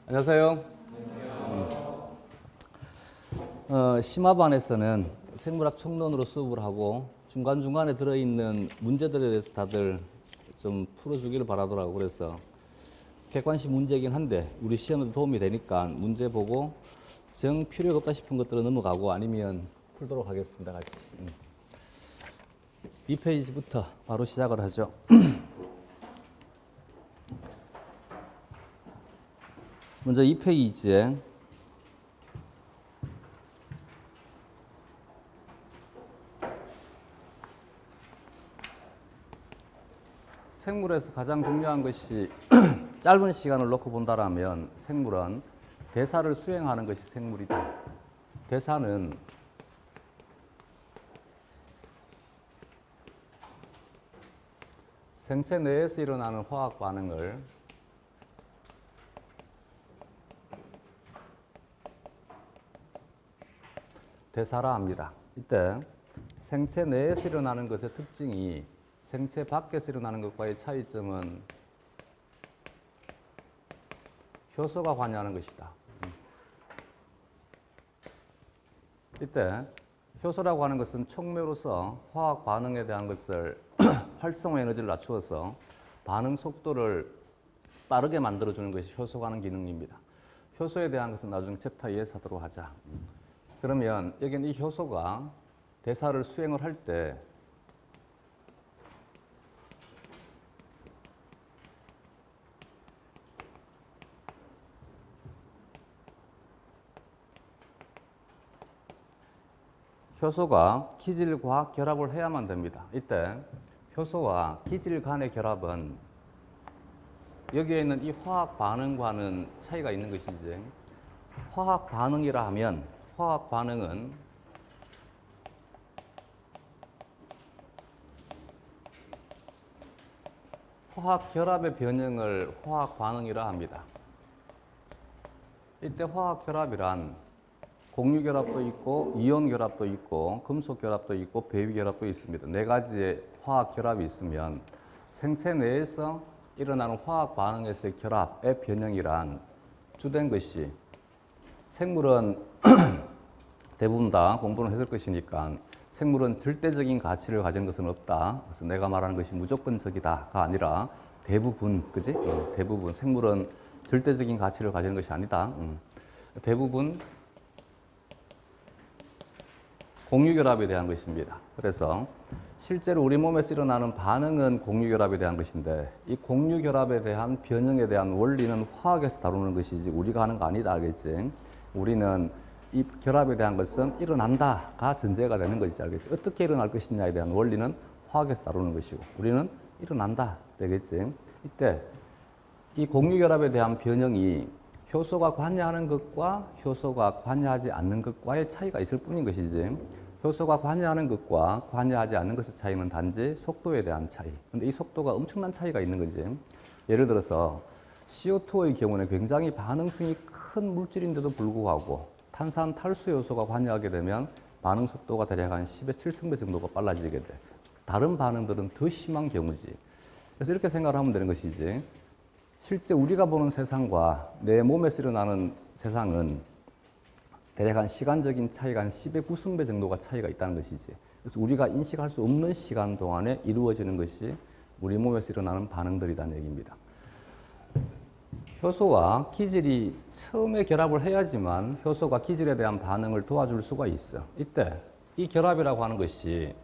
안녕하세요. 심화반에서는 생물학 총론으로 수업을 하고 중간중간에 들어있는 문제들에 대해서 다들 좀 풀어주기를 바라더라고요. 그래서 객관식 문제이긴 한데 우리 시험에도 도움이 되니까 문제 보고 정 필요가 없다 싶은 것들은 넘어가고 아니면 풀도록 하겠습니다. 같이. 2페이지부터 바로 시작을 하죠. 먼저 2페이지에 생물에서 가장 중요한 것이 짧은 시간을 놓고 본다라면 생물은 대사를 수행하는 것이 생물이다. 대사는 생체 내에서 일어나는 화학 반응을 대사라 합니다. 이때 생체 내에서 일어나는 것의 특징이 생체 밖에서 일어나는 것과의 차이점은 효소가 관여하는 것이다. 이때 효소라고 하는 것은 촉매로서 화학 반응에 대한 것을 활성화 에너지를 낮추어서 반응 속도를 빠르게 만들어주는 것이 효소가 하는 기능입니다. 효소에 대한 것은 나중에 챕터 2에서 하도록 하자. 그러면 여기는 이 효소가 대사를 수행을 할 때 효소가 기질과 결합을 해야만 됩니다. 이때 효소와 기질 간의 결합은 여기에 있는 이 화학 반응과는 차이가 있는 것이지, 화학 반응이라 하면 화학 반응은 화학 결합의 변형을 화학 반응이라 합니다. 이때 화학 결합이란 공유 결합도 있고 이온 결합도 있고 금속 결합도 있고 배위 결합도 있습니다. 네 가지의 화학 결합이 있으면 생체 내에서 일어나는 화학 반응에서의 결합의 변형이란 주된 것이, 생물은 대부분 다 공부는 했을 것이니까 생물은 절대적인 가치를 가진 것은 없다. 그래서 내가 말하는 것이 무조건적이다가 아니라 대부분, 그지? 대부분 생물은 절대적인 가치를 가지는 것이 아니다. 대부분 공유결합에 대한 것입니다. 그래서 실제로 우리 몸에서 일어나는 반응은 공유결합에 대한 것인데 이 공유결합에 대한 변형에 대한 원리는 화학에서 다루는 것이지 우리가 하는 거 아니다, 알겠지? 우리는 이 결합에 대한 것은 일어난다가 전제가 되는 것이지, 알겠지? 어떻게 일어날 것이냐에 대한 원리는 화학에서 다루는 것이고 우리는 일어난다, 되겠지? 이때 이 공유결합에 대한 변형이 효소가 관여하는 것과 효소가 관여하지 않는 것과의 차이가 있을 뿐인 것이지, 효소가 관여하는 것과 관여하지 않는 것의 차이는 단지 속도에 대한 차이. 근데 이 속도가 엄청난 차이가 있는 거지. 예를 들어서 CO2의 경우는 굉장히 반응성이 큰 물질인데도 불구하고 탄산 탈수 요소가 관여하게 되면 반응 속도가 대략 한 10의 7승배 정도가 빨라지게 돼. 다른 반응들은 더 심한 경우지. 그래서 이렇게 생각을 하면 되는 것이지, 실제 우리가 보는 세상과 내 몸에서 일어나는 세상은 대략 한 시간적인 차이가 한 10의 9승배 정도가 차이가 있다는 것이지. 그래서 우리가 인식할 수 없는 시간 동안에 이루어지는 것이 우리 몸에서 일어나는 반응들이라는 얘기입니다. 효소와 기질이 처음에 결합을 해야지만 효소가 기질에 대한 반응을 도와줄 수가 있어. 이때 이 결합이라고 하는 것이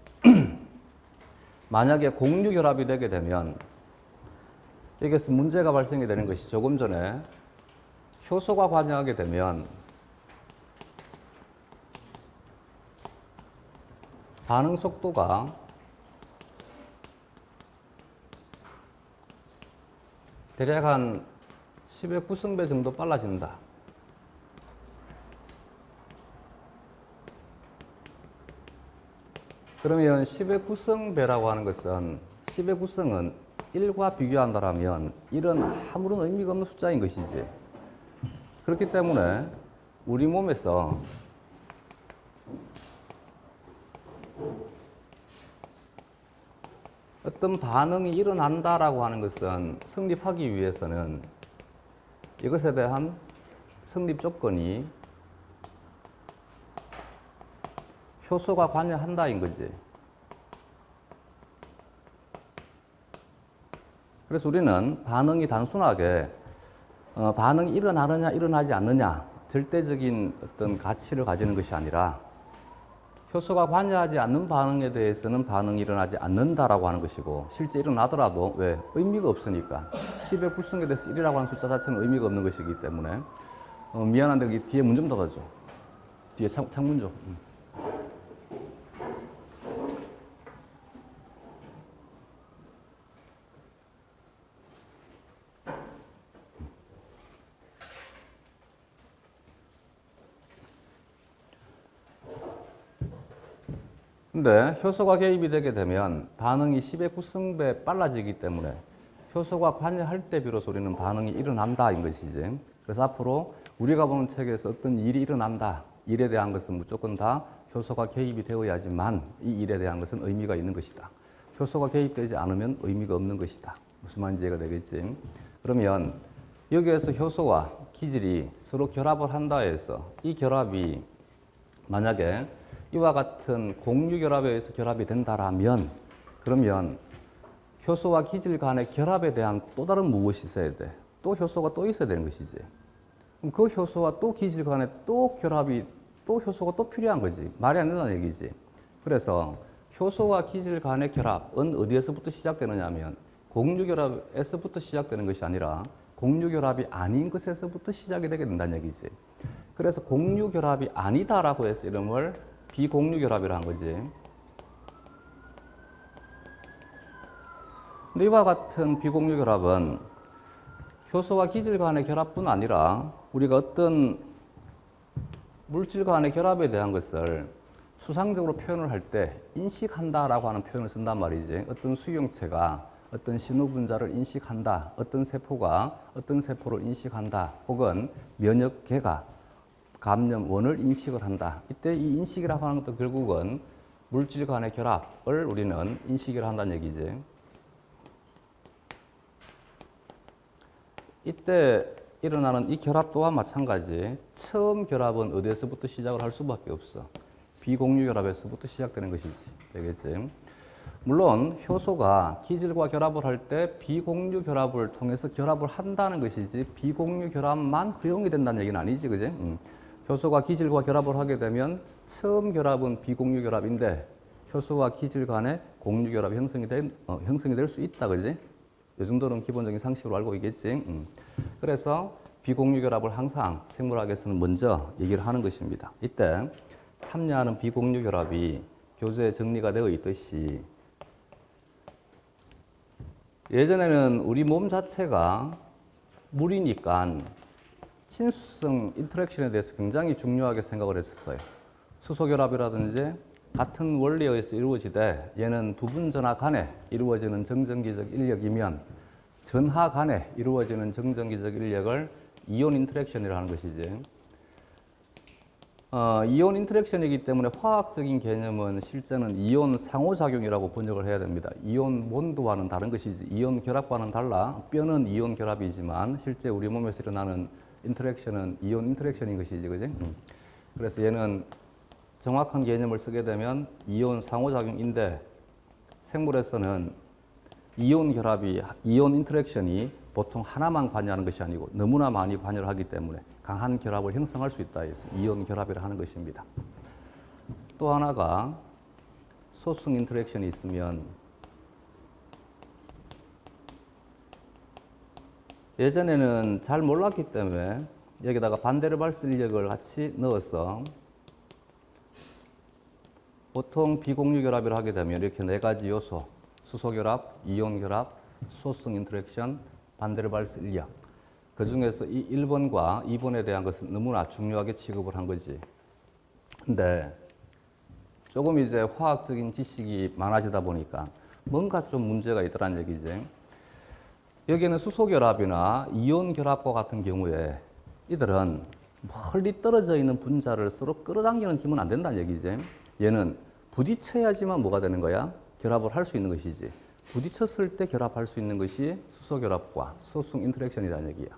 만약에 공유 결합이 되게 되면 여기서 문제가 발생이 되는 것이, 조금 전에 효소가 관여하게 되면 반응 속도가 대략 한 10의 9승배 정도 빨라진다. 그러면 10의 9승배라고 하는 것은, 10의 9승은 1과 비교한다면 1은 아무런 의미가 없는 숫자인 것이지. 그렇기 때문에 우리 몸에서 어떤 반응이 일어난다라고 하는 것은 성립하기 위해서는 이것에 대한 성립 조건이 효소가 관여한다인 거지. 그래서 우리는 반응이 단순하게 반응이 일어나느냐 일어나지 않느냐 절대적인 어떤 가치를 가지는 것이 아니라 효소가 관여하지 않는 반응에 대해서는 반응이 일어나지 않는다라고 하는 것이고 실제 일어나더라도 왜? 의미가 없으니까 10의 구성에 대해서 1이라고 하는 숫자 자체는 의미가 없는 것이기 때문에 미안한데 여기 뒤에 문 좀 닫아줘. 뒤에 창문 좀. 근데 효소가 개입이 되게 되면 반응이 10의 구성배 빨라지기 때문에 효소가 관여할 때 비로소 우리는 반응이 일어난다인 것이지. 그래서 앞으로 우리가 보는 책에서 어떤 일이 일어난다. 일에 대한 것은 무조건 다 효소가 개입이 되어야지만 이 일에 대한 것은 의미가 있는 것이다. 효소가 개입되지 않으면 의미가 없는 것이다. 무슨 말인지 이해가 되겠지? 그러면 여기에서 효소와 기질이 서로 결합을 한다 해서 이 결합이 만약에 이와 같은 공유결합에 의해서 결합이 된다라면 그러면 효소와 기질 간의 결합에 대한 또 다른 무엇이 있어야 돼? 또 효소가 또 있어야 되는 것이지. 그럼 그 효소와 또 기질 간에 또 결합이 또 효소가 또 필요한 거지. 말이 안 된다는 얘기지. 그래서 효소와 기질 간의 결합은 어디에서부터 시작되느냐 하면 공유결합에서부터 시작되는 것이 아니라 공유결합이 아닌 것에서부터 시작이 되게 된다는 얘기지. 그래서 공유결합이 아니다라고 해서 이름을 비공유결합이라 한 거지. 근데 이와 같은 비공유결합은 효소와 기질 간의 결합뿐 아니라 우리가 어떤 물질 간의 결합에 대한 것을 추상적으로 표현을 할 때 인식한다라고 하는 표현을 쓴단 말이지. 어떤 수용체가 어떤 신호분자를 인식한다. 어떤 세포가 어떤 세포를 인식한다. 혹은 면역계가 감염원을 인식을 한다. 이때 이 인식이라고 하는 것도 결국은 물질 간의 결합을 우리는 인식을 한다는 얘기지. 이때 일어나는 이 결합 또한 마찬가지. 처음 결합은 어디에서부터 시작을 할 수밖에 없어. 비공유 결합에서부터 시작되는 것이지. 되겠지. 물론 효소가 기질과 결합을 할 때 비공유 결합을 통해서 결합을 한다는 것이지 비공유 결합만 허용이 된다는 얘기는 아니지. 그지? 효소가 기질과 결합을 하게 되면 처음 결합은 비공유 결합인데 효소와 기질 간의 공유 결합이 형성이 될 수 있다. 그지? 이 정도는 기본적인 상식으로 알고 있겠지. 그래서 비공유 결합을 항상 생물학에서는 먼저 얘기를 하는 것입니다. 이때 참여하는 비공유 결합이 교재에 정리가 되어 있듯이 예전에는 우리 몸 자체가 물이니까 친수성 인터랙션에 대해서 굉장히 중요하게 생각을 했었어요. 수소결합이라든지 같은 원리에 의해서 이루어지되 얘는 부분 전하 간에 이루어지는 정전기적 인력이면 전하 간에 이루어지는 정전기적 인력을 이온 인터랙션이라고 하는 것이지. 이온 인터랙션이기 때문에 화학적인 개념은 실제는 이온 상호작용이라고 번역을 해야 됩니다. 이온 본도와는 다른 것이지 이온 결합과는 달라. 뼈는 이온 결합이지만 실제 우리 몸에서 일어나는 인터랙션은 이온 인터랙션인 것이지, 그지? 그래서 얘는 정확한 개념을 쓰게 되면 이온 상호작용인데 생물에서는 이온 결합이, 이온 인터랙션이 보통 하나만 관여하는 것이 아니고 너무나 많이 관여를 하기 때문에 강한 결합을 형성할 수 있다 해서 이온 결합이라 하는 것입니다. 또 하나가 소승 인터랙션이 있으면 예전에는 잘 몰랐기 때문에 여기다가 반데르발스 인력을 같이 넣어서 보통 비공유 결합을 하게 되면 이렇게 네 가지 요소, 수소 결합, 이온 결합, 소승 인터랙션, 반데르발스 인력. 그 중에서 이 1번과 2번에 대한 것은 너무나 중요하게 취급을 한 거지. 근데 조금 이제 화학적인 지식이 많아지다 보니까 뭔가 좀 문제가 있더란 얘기지. 여기에는 수소 결합이나 이온 결합과 같은 경우에 이들은 멀리 떨어져 있는 분자를 서로 끌어당기는 힘은 안 된다는 얘기지. 얘는 부딪혀야지만 뭐가 되는 거야? 결합을 할 수 있는 것이지. 부딪혔을 때 결합할 수 있는 것이 수소 결합과 소승 인터랙션이라는 얘기야.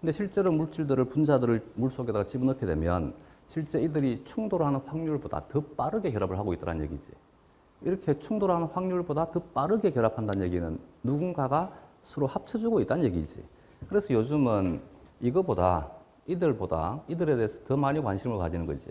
근데 실제로 물질들을 분자들을 물 속에다가 집어넣게 되면 실제 이들이 충돌하는 확률보다 더 빠르게 결합을 하고 있다는 얘기지. 이렇게 충돌하는 확률보다 더 빠르게 결합한다는 얘기는 누군가가 서로 합쳐주고 있다는 얘기지. 그래서 요즘은 이들에 대해서 더 많이 관심을 가지는 거지.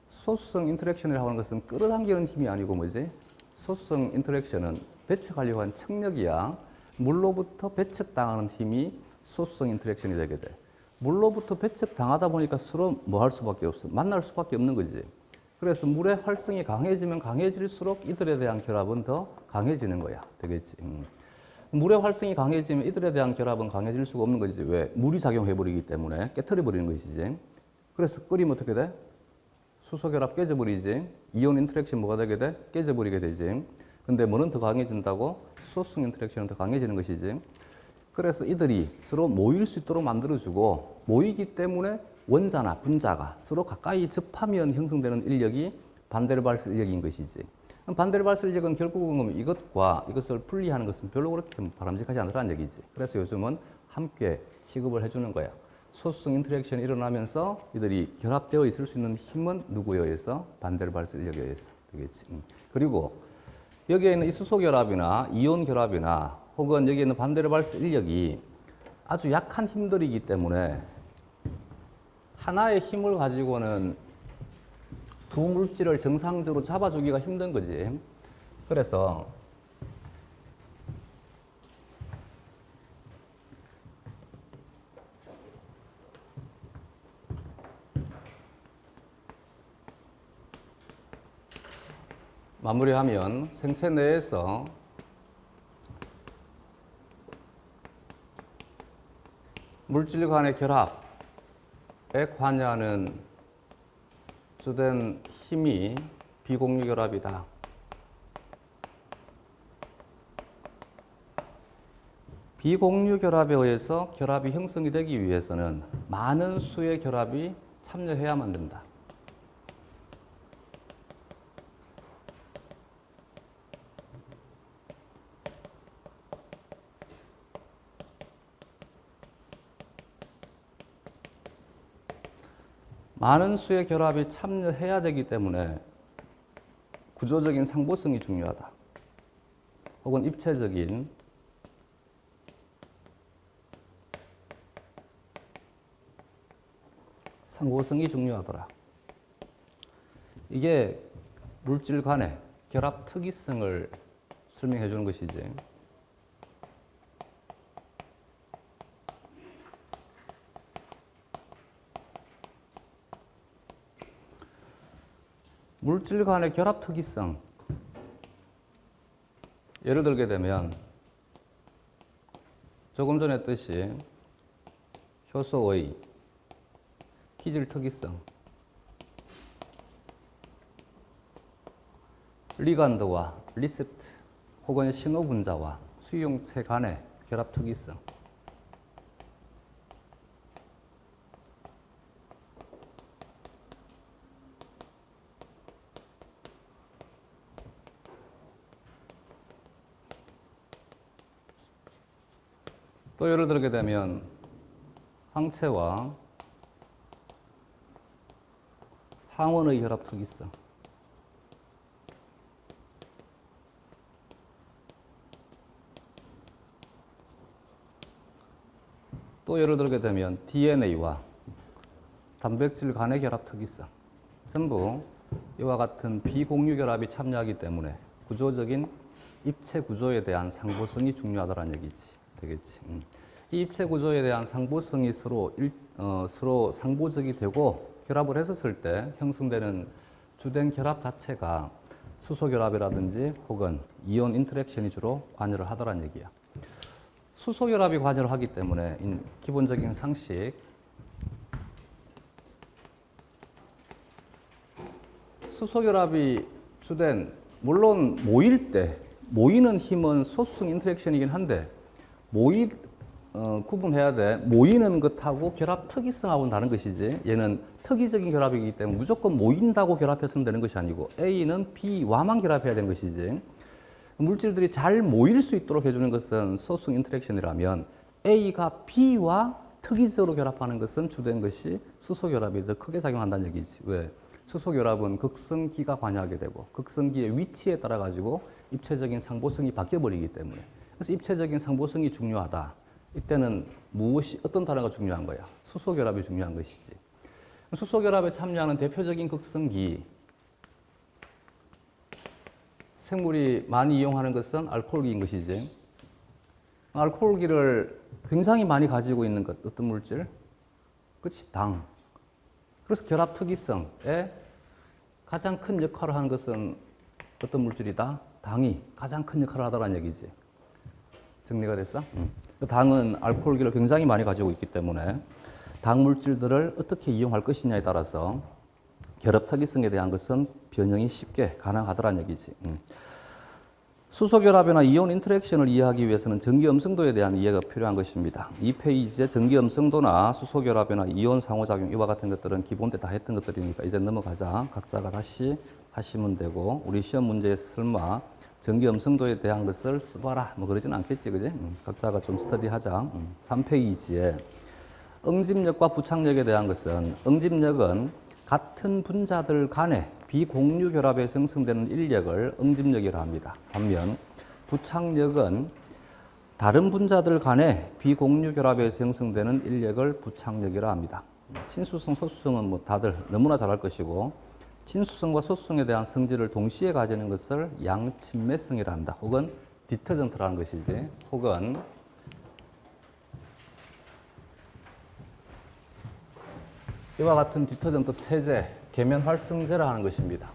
소수성 인터랙션이라고 하는 것은 끌어당기는 힘이 아니고 뭐지? 소수성 인터랙션은 배척하려고 한 청력이야. 물로부터 배척당하는 힘이 소수성 인터랙션이 되게 돼. 물로부터 배척당하다 보니까 서로 뭐 할 수밖에 없어. 만날 수밖에 없는 거지. 그래서 물의 활성이 강해지면 강해질수록 이들에 대한 결합은 더 강해지는 거야. 되겠지. 물의 활성이 강해지면 이들에 대한 결합은 강해질 수가 없는 거지. 왜? 물이 작용해버리기 때문에 깨트려버리는 것이지. 그래서 끓이면 어떻게 돼? 수소결합 깨져버리지. 이온 인터랙션 뭐가 되게 돼? 깨져버리게 되지. 근데 뭐는 더 강해진다고? 소수성 인터랙션은 더 강해지는 것이지. 그래서 이들이 서로 모일 수 있도록 만들어주고 모이기 때문에 원자나 분자가 서로 가까이 접하면 형성되는 인력이 반데르발스 인력인 것이지. 반데르발스 인력은 결국은 이것을 분리하는 것은 별로 그렇게 바람직하지 않다는 얘기지. 그래서 요즘은 함께 취급을 해주는 거야. 소수성 인터랙션이 일어나면서 이들이 결합되어 있을 수 있는 힘은 누구에 의해서? 반데르발스 인력에 의해서. 되겠지. 그리고 여기에 있는 이 수소 결합이나 이온 결합이나 혹은 여기에 있는 반데르발스 인력이 아주 약한 힘들이기 때문에 하나의 힘을 가지고는 두 물질을 정상적으로 잡아주기가 힘든 거지. 그래서 마무리하면 생체 내에서 물질 간의 결합에 관여하는 주된 힘이 비공유 결합이다. 비공유 결합에 의해서 결합이 형성이 되기 위해서는 많은 수의 결합이 참여해야만 된다. 많은 수의 결합이 참여해야 되기 때문에 구조적인 상보성이 중요하다. 혹은 입체적인 상보성이 중요하더라. 이게 물질 간의 결합 특이성을 설명해 주는 것이지. 물질 간의 결합 특이성. 예를 들게 되면 조금 전에 했듯이 효소의 기질 특이성, 리간드와 리셉트 혹은 신호분자와 수용체 간의 결합 특이성. 또 예를 들게 되면 항체와 항원의 결합 특이성. 또 예를 들게 되면 DNA와 단백질 간의 결합 특이성. 전부 이와 같은 비공유 결합이 참여하기 때문에 구조적인 입체 구조에 대한 상보성이 중요하다는 얘기지. 되겠지. 이 입체 구조에 대한 상보성이 서로 상보적이 되고 결합을 했었을 때 형성되는 주된 결합 자체가 수소 결합이라든지 혹은 이온 인터랙션이 주로 관여를 하더란 얘기야. 수소 결합이 관여를 하기 때문에 기본적인 상식. 수소 결합이 주된, 물론 모이는 힘은 소수성 인터랙션이긴 한데 구분해야 돼. 모이는 것하고 결합 특이성하고는 다른 것이지. 얘는 특이적인 결합이기 때문에 무조건 모인다고 결합했으면 되는 것이 아니고 A는 B와만 결합해야 되는 것이지. 물질들이 잘 모일 수 있도록 해주는 것은 소수성 인터랙션이라면 A가 B와 특이적으로 결합하는 것은 주된 것이 수소결합이 더 크게 작용한다는 얘기지. 왜? 수소결합은 극성기가 관여하게 되고 극성기의 위치에 따라 가지고 입체적인 상보성이 바뀌어버리기 때문에 그래서 입체적인 상보성이 중요하다. 이때는 어떤 단어가 중요한 거야? 수소결합이 중요한 것이지. 수소결합에 참여하는 대표적인 극성기 생물이 많이 이용하는 것은 알코올기인 것이지. 알코올기를 굉장히 많이 가지고 있는 것, 어떤 물질? 그렇지, 당. 그래서 결합 특이성에 가장 큰 역할을 하는 것은 어떤 물질이다? 당이 가장 큰 역할을 하더라는 얘기지. 정리가 됐어? 당은 알코올기를 굉장히 많이 가지고 있기 때문에 당 물질들을 어떻게 이용할 것이냐에 따라서 결합 특이성에 대한 것은 변형이 쉽게 가능하더라는 얘기지. 수소결합이나 이온 인터랙션을 이해하기 위해서는 전기염성도에 대한 이해가 필요한 것입니다. 이 페이지에 전기염성도나 수소결합이나 이온 상호작용 이와 같은 것들은 기본 때 다 했던 것들이니까 이제 넘어가자. 각자가 다시 하시면 되고 우리 시험 문제에서 설마 전기염성도에 대한 것을 써봐라 뭐 그러진 않겠지, 그지? 각자가 좀 스터디하자. 3페이지에 응집력과 부착력에 대한 것은 응집력은 같은 분자들 간의 비공유 결합에 생성되는 인력을 응집력이라 합니다. 반면 부착력은 다른 분자들 간의 비공유 결합에 생성되는 인력을 부착력이라 합니다. 친수성, 소수성은 뭐 다들 너무나 잘 알 것이고 친수성과 소수성에 대한 성질을 동시에 가지는 것을 양친매성이라 한다. 혹은 디터전트라는 것이지. 혹은 이와 같은 디터전트 세제, 계면 활성제라 하는 것입니다.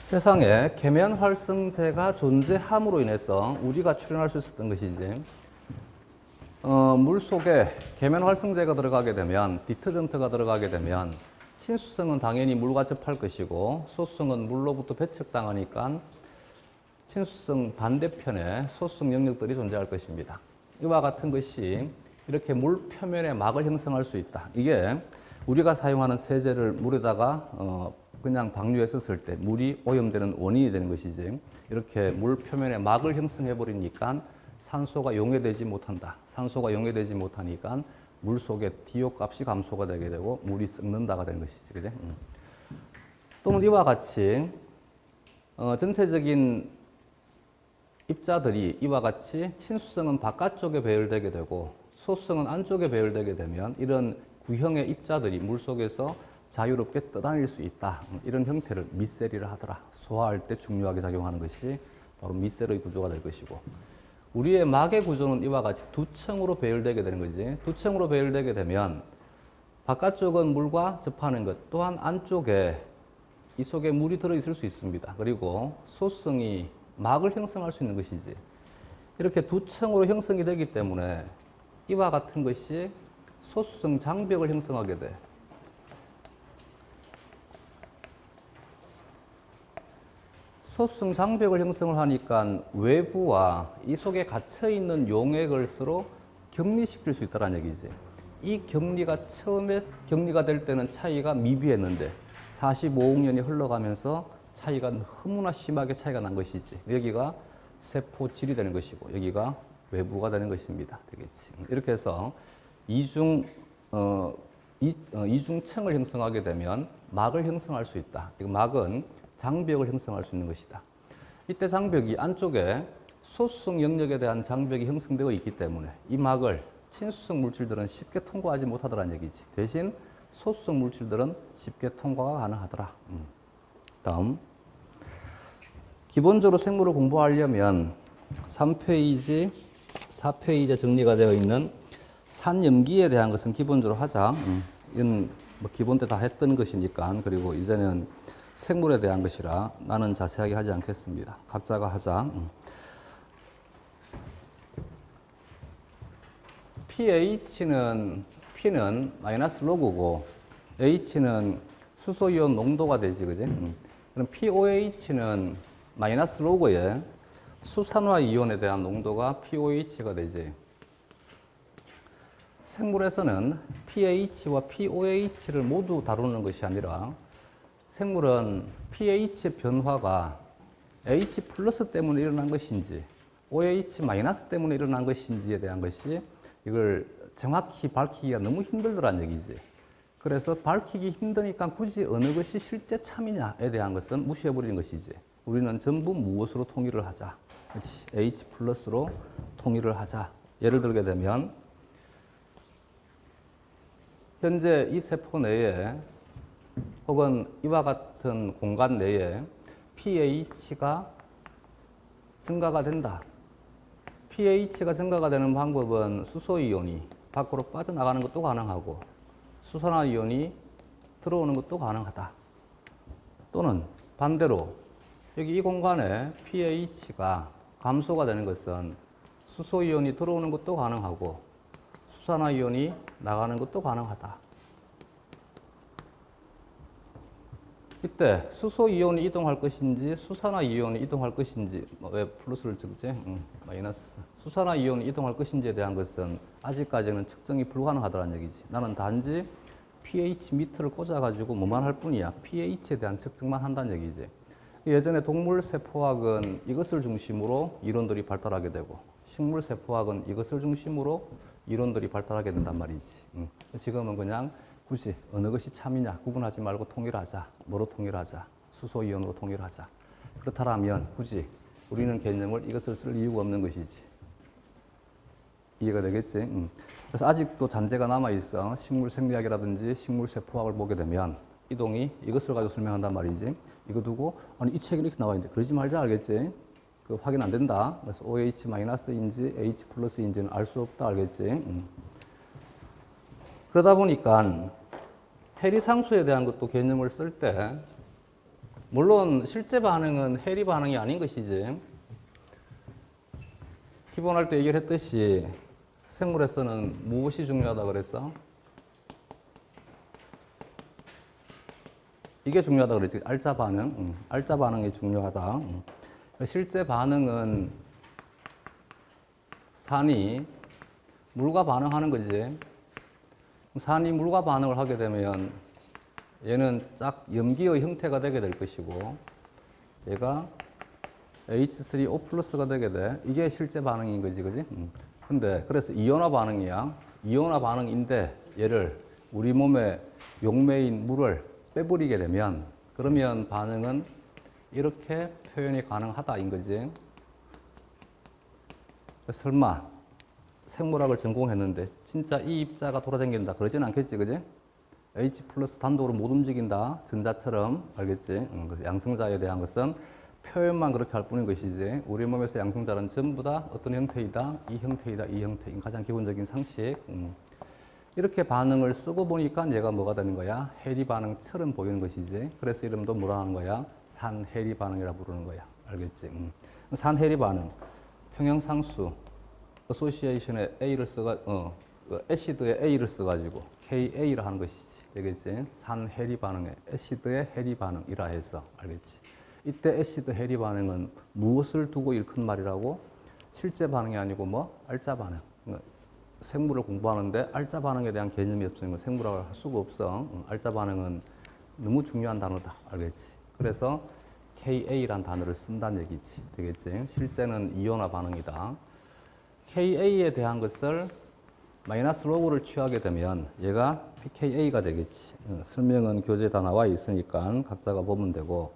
세상에 계면 활성제가 존재함으로 인해서 우리가 출현할 수 있었던 것이지. 물 속에 계면 활성제가 들어가게 되면, 디터전트가 들어가게 되면 친수성은 당연히 물과 접할 것이고 소수성은 물로부터 배척당하니까 친수성 반대편에 소수성 영역들이 존재할 것입니다. 이와 같은 것이 이렇게 물 표면에 막을 형성할 수 있다. 이게 우리가 사용하는 세제를 물에다가 그냥 방류했었을 때 물이 오염되는 원인이 되는 것이지. 이렇게 물 표면에 막을 형성해 버리니까 산소가 용해되지 못한다. 산소가 용해되지 못하니까 물 속에 DO 값이 감소가 되게 되고 물이 썩는다가 되는 것이지. 그지? 또는 이와 같이 전체적인 입자들이 이와 같이 친수성은 바깥쪽에 배열되게 되고 소수성은 안쪽에 배열되게 되면 이런 구형의 입자들이 물속에서 자유롭게 떠다닐 수 있다. 이런 형태를 미셀이라 하더라. 소화할 때 중요하게 작용하는 것이 바로 미셀의 구조가 될 것이고 우리의 막의 구조는 이와 같이 두 층으로 배열되게 되는 거지. 두 층으로 배열되게 되면 바깥쪽은 물과 접하는 것 또한 안쪽에 이 속에 물이 들어있을 수 있습니다. 그리고 소수성이 막을 형성할 수 있는 것이지. 이렇게 두 층으로 형성이 되기 때문에 이와 같은 것이 소수성 장벽을 형성하게 돼. 소수성 장벽을 형성을 하니까 외부와 이 속에 갇혀있는 용액을 서로 격리시킬 수 있다는 얘기지. 이 격리가 처음에 격리가 될 때는 차이가 미비했는데 45억 년이 흘러가면서 차이가 너무나 심하게 차이가 난 것이지. 여기가 세포질이 되는 것이고 여기가 외부가 되는 것입니다. 되겠지. 이렇게 해서 이중층을 형성하게 되면 막을 형성할 수 있다. 막은 장벽을 형성할 수 있는 것이다. 이때 장벽이 안쪽에 소수성 영역에 대한 장벽이 형성되어 있기 때문에 이 막을 친수성 물질들은 쉽게 통과하지 못하더라는 얘기지. 대신 소수성 물질들은 쉽게 통과가 가능하더라. 다음. 기본적으로 생물을 공부하려면 3페이지, 4페이지에 정리가 되어 있는 산염기에 대한 것은 기본적으로 하자. 이건 뭐 기본 때 다 했던 것이니까. 그리고 이제는 생물에 대한 것이라 나는 자세하게 하지 않겠습니다. 각자가 하자. pH는 P는 마이너스 로그고 H는 수소이온 농도가 되지, 그지? 그럼 POH는 마이너스 로그에 수산화 이온에 대한 농도가 POH가 되지. 생물에서는 pH와 POH를 모두 다루는 것이 아니라 생물은 pH 변화가 H 플러스 때문에 일어난 것인지 OH 마이너스 때문에 일어난 것인지에 대한 것이 이걸 정확히 밝히기가 너무 힘들더란 얘기지. 그래서 밝히기 힘드니까 굳이 어느 것이 실제 참이냐에 대한 것은 무시해버리는 것이지. 우리는 전부 무엇으로 통일을 하자. 그렇지. H 플러스로 통일을 하자. 예를 들게 되면 현재 이 세포 내에 혹은 이와 같은 공간 내에 pH가 증가가 된다. pH가 증가가 되는 방법은 수소이온이 밖으로 빠져나가는 것도 가능하고 수산화이온이 들어오는 것도 가능하다. 또는 반대로 여기 이 공간에 pH가 감소가 되는 것은 수소이온이 들어오는 것도 가능하고 수산화이온이 나가는 것도 가능하다. 이때 수소이온이 이동할 것인지 수산화이온이 이동할 것인지 왜 플러스를 적지? 마이너스. 수산화이온이 이동할 것인지에 대한 것은 아직까지는 측정이 불가능하다는 얘기지. 나는 단지 pH 미터를 꽂아가지고 뭐만 할 뿐이야. pH에 대한 측정만 한다는 얘기지. 예전에 동물세포학은 이것을 중심으로 이론들이 발달하게 되고 식물세포학은 이것을 중심으로 이론들이 발달하게 된단 말이지. 지금은 그냥 굳이 어느 것이 참이냐 구분하지 말고 통일하자. 뭐로 통일하자? 수소이온으로 통일하자. 그렇다면 굳이 우리는 개념을 이것을 쓸 이유가 없는 것이지. 이해가 되겠지? 그래서 아직도 잔재가 남아있어. 식물생리학이라든지 식물세포학을 보게 되면 이동이 이것을 가지고 설명한단 말이지. 이거 두고 아니 이 책에 이렇게 나와 있는데 그러지 말자 알겠지? 그 확인 안 된다. 그래서 OH-인지 H 플러스인지는 알 수 없다 알겠지? 그러다 보니까 해리상수에 대한 것도 개념을 쓸 때 물론 실제 반응은 해리 반응이 아닌 것이지. 기본할 때 얘기를 했듯이 생물에서는 무엇이 중요하다 그랬어? 이게 중요하다 그랬지. 알짜 반응. 알짜 반응이 중요하다. 실제 반응은 산이 물과 반응하는 거지. 산이 물과 반응을 하게 되면 얘는 짝 염기의 형태가 되게 될 것이고 얘가 H3O 플러스가 되게 돼. 이게 실제 반응인 거지, 그지? 근데 그래서 이온화 반응이야. 이온화 반응인데 얘를 우리 몸의 용매인 물을 빼버리게 되면 그러면 반응은 이렇게 표현이 가능하다인 거지. 설마 생물학을 전공했는데 진짜 이 입자가 돌아다닌다 그러진 않겠지, 그지? H 플러스 단독으로 못 움직인다 전자처럼 알겠지? 그래서 양성자에 대한 것은 표현만 그렇게 할 뿐인 것이지 우리 몸에서 양성자는 전부 다 어떤 형태이다, 이 형태이다, 이 형태인 가장 기본적인 상식. 이렇게 반응을 쓰고 보니까 얘가 뭐가 되는 거야? 해리 반응처럼 보이는 것이지. 그래서 이름도 뭐라 하는 거야? 산해리 반응이라 부르는 거야. 알겠지? 산해리 반응, 평형상수, 어소시에이션에 A를 써가, 애시드에 A를 써가지고 KA를 하는 것이지. 되겠지? 산해리 반응에 애시드의 해리 반응이라 해서 알겠지? 이때 애시드 해리 반응은 무엇을 두고 일컫는 말이라고? 실제 반응이 아니고 뭐? 알짜 반응. 생물을 공부하는데 알짜 반응에 대한 개념이 없으면 생물학을 할 수가 없어. 알짜 반응은 너무 중요한 단어다. 알겠지? 그래서 KA라는 단어를 쓴다는 얘기지. 되겠지? 실제는 이온화 반응이다. KA에 대한 것을 마이너스 로그를 취하게 되면 얘가 pKa가 되겠지. 설명은 교재에 다 나와 있으니까 각자가 보면 되고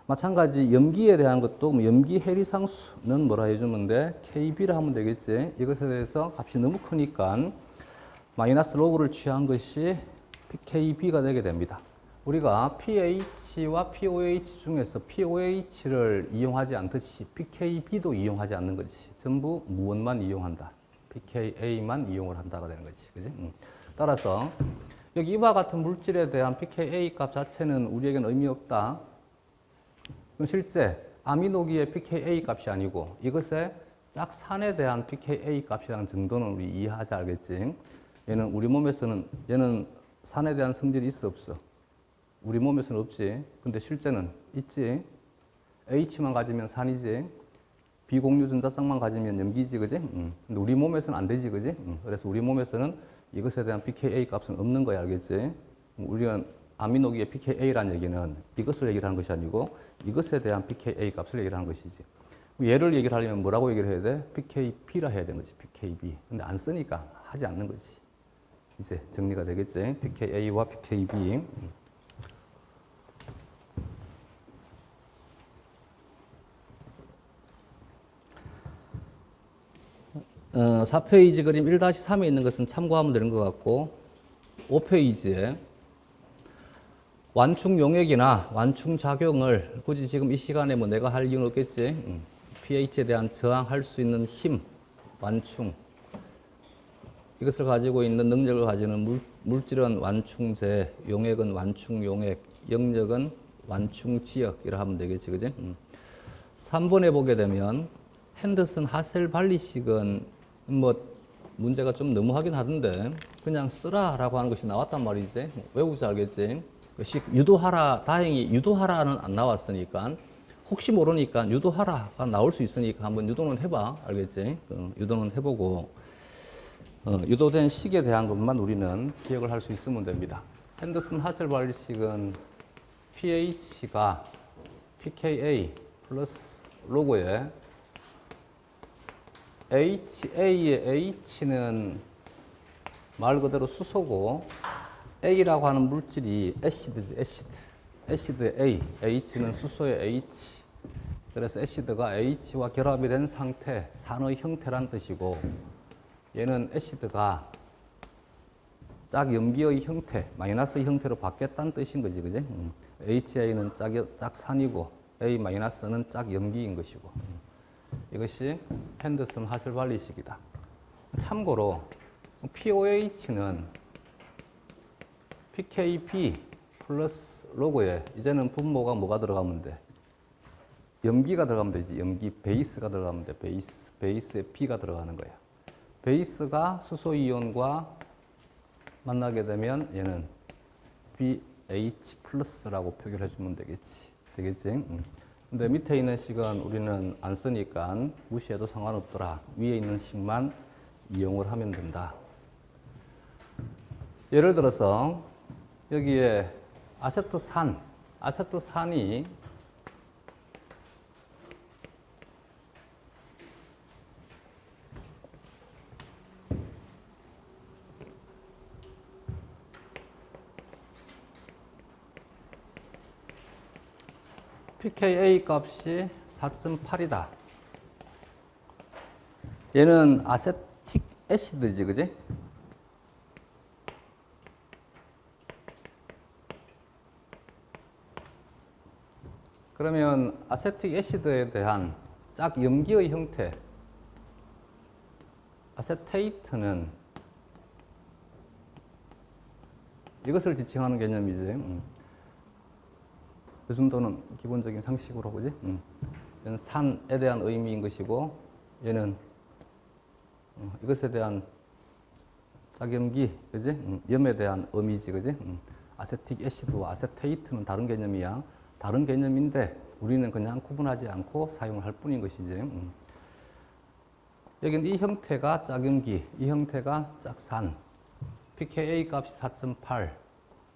마찬가지 염기에 대한 것도 염기 해리상수는 뭐라 해주면 돼? KB라 하면 되겠지. 이것에 대해서 값이 너무 크니까 마이너스 로그를 취한 것이 pKb가 되게 됩니다. 우리가 pH와 pOH 중에서 pOH를 이용하지 않듯이 pKb도 이용하지 않는 거지. 전부 무엇만 이용한다. pKa만 이용을 한다가 되는 거지. 그지? 따라서 여기 이와 같은 물질에 대한 pKa 값 자체는 우리에게는 의미 없다. 실제 아미노기의 pKa 값이 아니고 이것의 짝산에 대한 pKa 값이라는 정도는 우리 이해하자 알겠지? 얘는 우리 몸에서는 얘는 산에 대한 성질이 있어 없어? 우리 몸에서는 없지. 근데 실제는 있지. H만 가지면 산이지. 비공유 전자쌍만 가지면 염기지, 그지? 근데 우리 몸에서는 안 되지, 그지? 그래서 우리 몸에서는 이것에 대한 pKa 값은 없는 거야, 알겠지? 우리가 아미노기의 pKa라는 얘기는 이것을 얘기를 하는 것이 아니고 이것에 대한 pKa 값을 얘기를 하는 것이지. 얘를 얘기를 하려면 뭐라고 얘기를 해야 돼? pKb라 해야 되는 거지. pKb. 근데 안 쓰니까 하지 않는 거지. 이제 정리가 되겠지. pKa와 pKb. 4페이지 그림 1-3에 있는 것은 참고하면 되는 것 같고 5페이지에 완충 용액이나 완충 작용을 굳이 지금 이 시간에 뭐 내가 할 이유는 없겠지. pH에 대한 저항할 수 있는 힘, 완충 이것을 가지고 있는 능력을 가지는 물질은 완충제, 용액은 완충 용액, 영역은 완충 지역이라 하면 되겠지, 그지? 3번에 보게 되면 핸더슨 하셀발리식은 뭐 문제가 좀 너무하긴 하던데 그냥 쓰라라고 하는 것이 나왔단 말이지. 외우지 알겠지? 유도하라, 다행히 유도하라는 안 나왔으니까 혹시 모르니까 유도하라가 나올 수 있으니까 한번 유도는 해봐, 알겠지? 유도는 해보고 유도된 식에 대한 것만 우리는 기억을 할 수 있으면 됩니다. 핸더슨 하셀발리식은 pH가 pKa 플러스 로그에 HA의 H는 말 그대로 수소고 A라고 하는 물질이 애시드지, 애시드. 애시드의 A, H는 수소의 H. 그래서 애시드가 H와 결합이 된 상태, 산의 형태란 뜻이고 얘는 애시드가 짝염기의 형태, 마이너스의 형태로 바뀌었다는 뜻인 거지, 그지? HA는 짝산이고 A-는 짝염기인 것이고 이것이 핸더슨 하셀발리식이다. 참고로 POH는 pKb 플러스 로그에 이제는 분모가 뭐가 들어가면 돼? 염기가 들어가면 되지. 염기 베이스가 들어가면 돼. 베이스에 B가 들어가는 거야. 베이스가 수소이온과 만나게 되면 얘는 BH 플러스라고 표기를 해주면 되겠지. 근데 밑에 있는 식은 우리는 안 쓰니까 무시해도 상관없더라. 위에 있는 식만 이용을 하면 된다. 예를 들어서 여기에 아세트산이 pKa 값이 4.8이다. 얘는 아세틱 애시드지, 그지? 그러면 아세틱 애시드에 대한 짝염기의 형태, 아세테이트는 이것을 지칭하는 개념이지. 그 정도는 기본적인 상식으로, 그지? 얘는 산에 대한 의미인 것이고, 얘는 이것에 대한 짝염기, 그지? 염에 대한 의미지, 그지? 아세틱 애시드와 아세테이트는 다른 개념이야. 다른 개념인데 우리는 그냥 구분하지 않고 사용을 할 뿐인 것이지. 여기는 이 형태가 짝염기, 이 형태가 짝산. pKa 값이 4.8.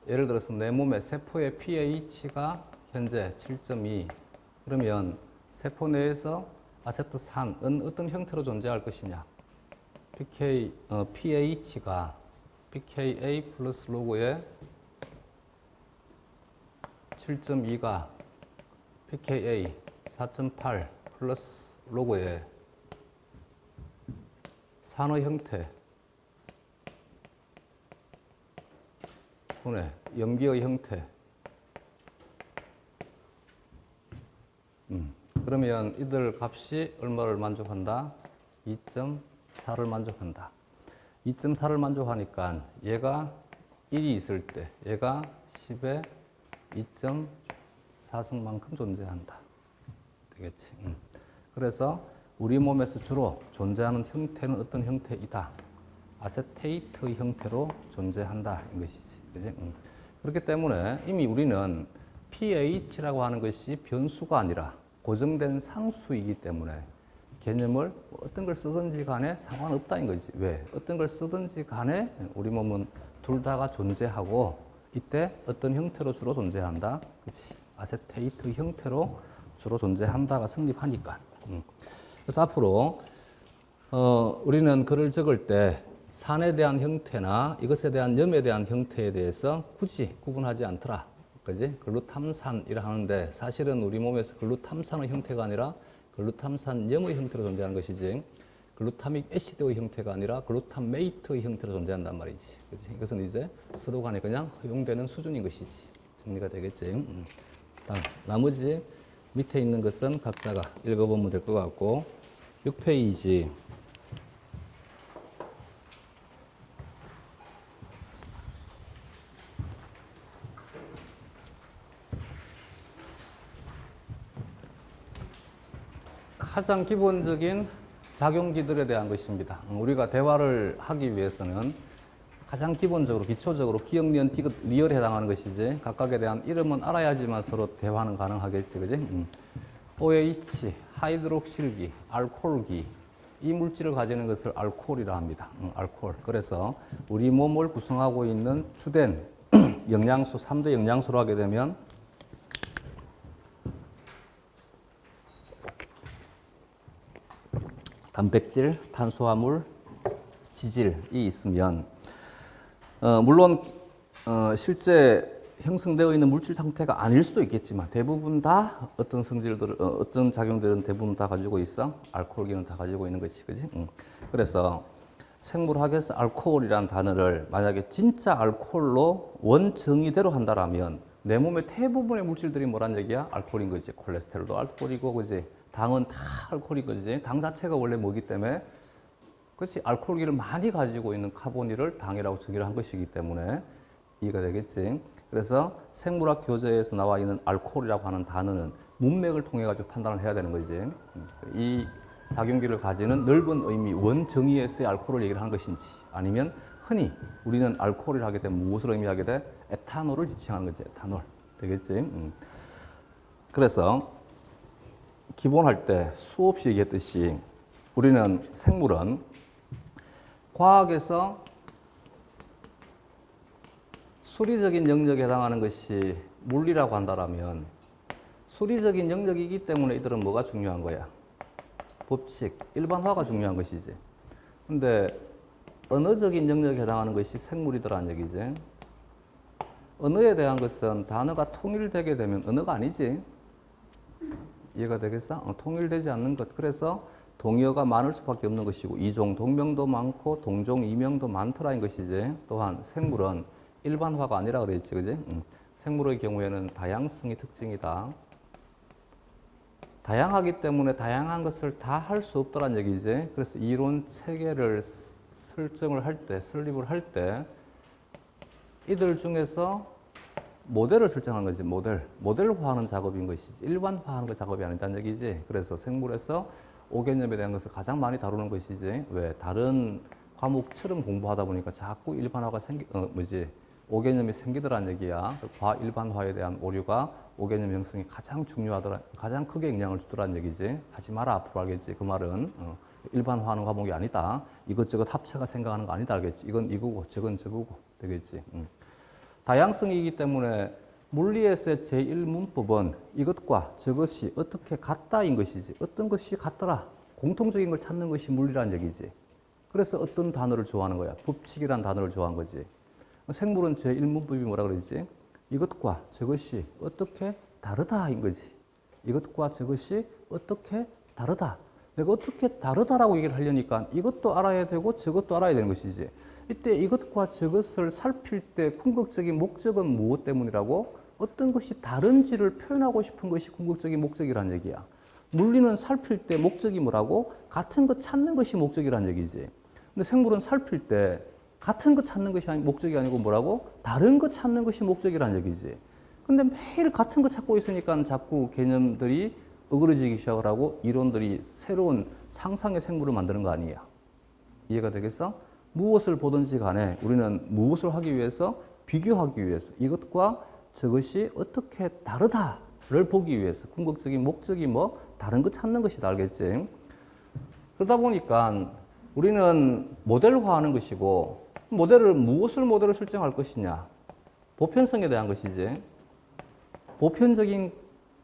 예를 들어서 내 몸의 세포의 pH가 현재 7.2. 그러면 세포 내에서 아세트산은 어떤 형태로 존재할 것이냐? pH가 pKa 플러스 로그에 7.2가 pKa 4.8 플러스 로그에 산의 형태 분의 염기의 형태. 그러면 이들 값이 얼마를 만족한다? 2.4를 만족한다. 2.4를 만족하니까 얘가 1이 있을 때 얘가 10에 2.4승만큼 존재한다. 되겠지? 그래서 우리 몸에서 주로 존재하는 형태는 어떤 형태이다? 아세테이트의 형태로 존재한다. 인 것이지. 그지? 그렇기 때문에 이미 우리는 pH라고 하는 것이 변수가 아니라 고정된 상수이기 때문에 개념을 어떤 걸 쓰든지 간에 상관없다는 거지. 왜? 어떤 걸 쓰든지 간에 우리 몸은 둘 다가 존재하고 이때 어떤 형태로 주로 존재한다? 그치? 아세테이트 형태로 주로 존재한다가 성립하니까. 그래서 앞으로 우리는 글을 적을 때 산에 대한 형태나 이것에 대한 염에 대한 형태에 대해서 굳이 구분하지 않더라. 그지? 글루탐산이라 하는데 사실은 우리 몸에서 글루탐산의 형태가 아니라 글루탐산염의 형태로 존재하는 것이지 글루타믹 애시드의 형태가 아니라 글루타메이트의 형태로 존재한단 말이지. 그치? 이것은 이제 서로 간에 그냥 허용되는 수준인 것이지. 정리가 되겠지? 다음, 나머지 밑에 있는 것은 각자가 읽어보면 될 것 같고 6페이지 가장 기본적인 작용기들에 대한 것입니다. 우리가 대화를 하기 위해서는 가장 기본적으로 기초적으로 기억, 니은, 디귿, 리얼에 해당하는 것이지 각각에 대한 이름은 알아야지만 서로 대화는 가능하겠지. 그지? OH, 하이드록실기, 알코올기 이 물질을 가지는 것을 알코올이라 합니다. 알코올. 그래서 우리 몸을 구성하고 있는 주된 영양소, 3대 영양소로 하게 되면 단백질, 탄수화물, 지질이 있으면 물론 실제 형성되어 있는 물질 상태가 아닐 수도 있겠지만 대부분 다 어떤 성질들, 어떤 작용들은 대부분 다 가지고 있어. 알코올기는 다 가지고 있는 것이, 그지? 그래서 생물학에서 알코올이라는 단어를 만약에 진짜 알코올로 원정의대로 한다라면 내 몸의 대부분의 물질들이 뭐란 얘기야? 알코올인 거지. 콜레스테롤도 알코올이고, 그지? 당은 다 알코올인 거지. 당 자체가 원래 뭐기 때문에, 그렇지? 알코올기를 많이 가지고 있는 카보닐을 당이라고 정의를 한 것이기 때문에 이해가 되겠지. 그래서 생물학 교재에서 나와 있는 알코올이라고 하는 단어는 문맥을 통해 가지고 판단을 해야 되는 거지. 이 작용기를 가지는 넓은 의미, 원정의에서의 알코올을 얘기를 하는 것인지, 아니면 흔히 우리는 알코올을 하게 되면 무엇을 의미하게 돼? 에탄올을 지칭하는 거지. 에탄올. 되겠지. 그래서 기본할 때 수없이 얘기했듯이 우리는 생물은 과학에서 수리적인 영역에 해당하는 것이 물리라고 한다면 수리적인 영역이기 때문에 이들은 뭐가 중요한 거야? 법칙, 일반화가 중요한 것이지. 근데 언어적인 영역에 해당하는 것이 생물이더라는 얘기지. 언어에 대한 것은 단어가 통일되게 되면 언어가 아니지. 이해가 되겠어? 통일되지 않는 것. 그래서 동의어가 많을 수밖에 없는 것이고 이종, 동명도 많고 동종, 이명도 많더라는 것이지. 또한 생물은 일반화가 아니라 그랬지, 그지? 생물의 경우에는 다양성이 특징이다. 다양하기 때문에 다양한 것을 다 할 수 없더란 얘기지. 그래서 이론 체계를 설정을 할 때, 설립을 할 때 이들 중에서 모델을 설정한 거지. 모델화하는 작업인 것이지. 일반화하는 거 작업이 아니다는 얘기지. 그래서 생물에서 오개념에 대한 것을 가장 많이 다루는 것이지. 왜? 다른 과목처럼 공부하다 보니까 자꾸 일반화가 오개념이 생기더란 얘기야. 과일반화에 대한 오류가 오개념 형성이 가장 중요하더라, 가장 크게 영향을 주더란 얘기지. 하지 마라, 앞으로 알겠지. 그 말은 일반화하는 과목이 아니다. 이것저것 합체가 생각하는 거 아니다, 알겠지. 이건 이거고 저건 저거고 되겠지. 다양성이기 때문에 물리에서의 제1문법은 이것과 저것이 어떻게 같다인 것이지. 어떤 것이 같더라. 공통적인 걸 찾는 것이 물리라는 얘기지. 그래서 어떤 단어를 좋아하는 거야. 법칙이라는 단어를 좋아하는 거지. 생물은 제1문법이 뭐라 그러지? 이것과 저것이 어떻게 다르다인 거지. 이것과 저것이 어떻게 다르다. 내가 어떻게 다르다라고 얘기를 하려니까 이것도 알아야 되고 저것도 알아야 되는 것이지. 이때 이것과 저것을 살필 때 궁극적인 목적은 무엇 때문이라고? 어떤 것이 다른지를 표현하고 싶은 것이 궁극적인 목적이란 얘기야. 물리는 살필 때 목적이 뭐라고? 같은 것 찾는 것이 목적이란 얘기지. 근데 생물은 살필 때 같은 것 찾는 것이 목적이 아니고 뭐라고? 다른 것 찾는 것이 목적이란 얘기지. 근데 매일 같은 것 찾고 있으니까 자꾸 개념들이 어그러지기 시작을 하고 이론들이 새로운 상상의 생물을 만드는 거 아니야. 이해가 되겠어? 무엇을 보든지 간에 우리는 무엇을 하기 위해서? 비교하기 위해서. 이것과 저것이 어떻게 다르다를 보기 위해서. 궁극적인 목적이 뭐? 다른 것 찾는 것이다, 알겠지? 그러다 보니까 우리는 모델화하는 것이고 무엇을 모델을 설정할 것이냐? 보편성에 대한 것이지. 보편적인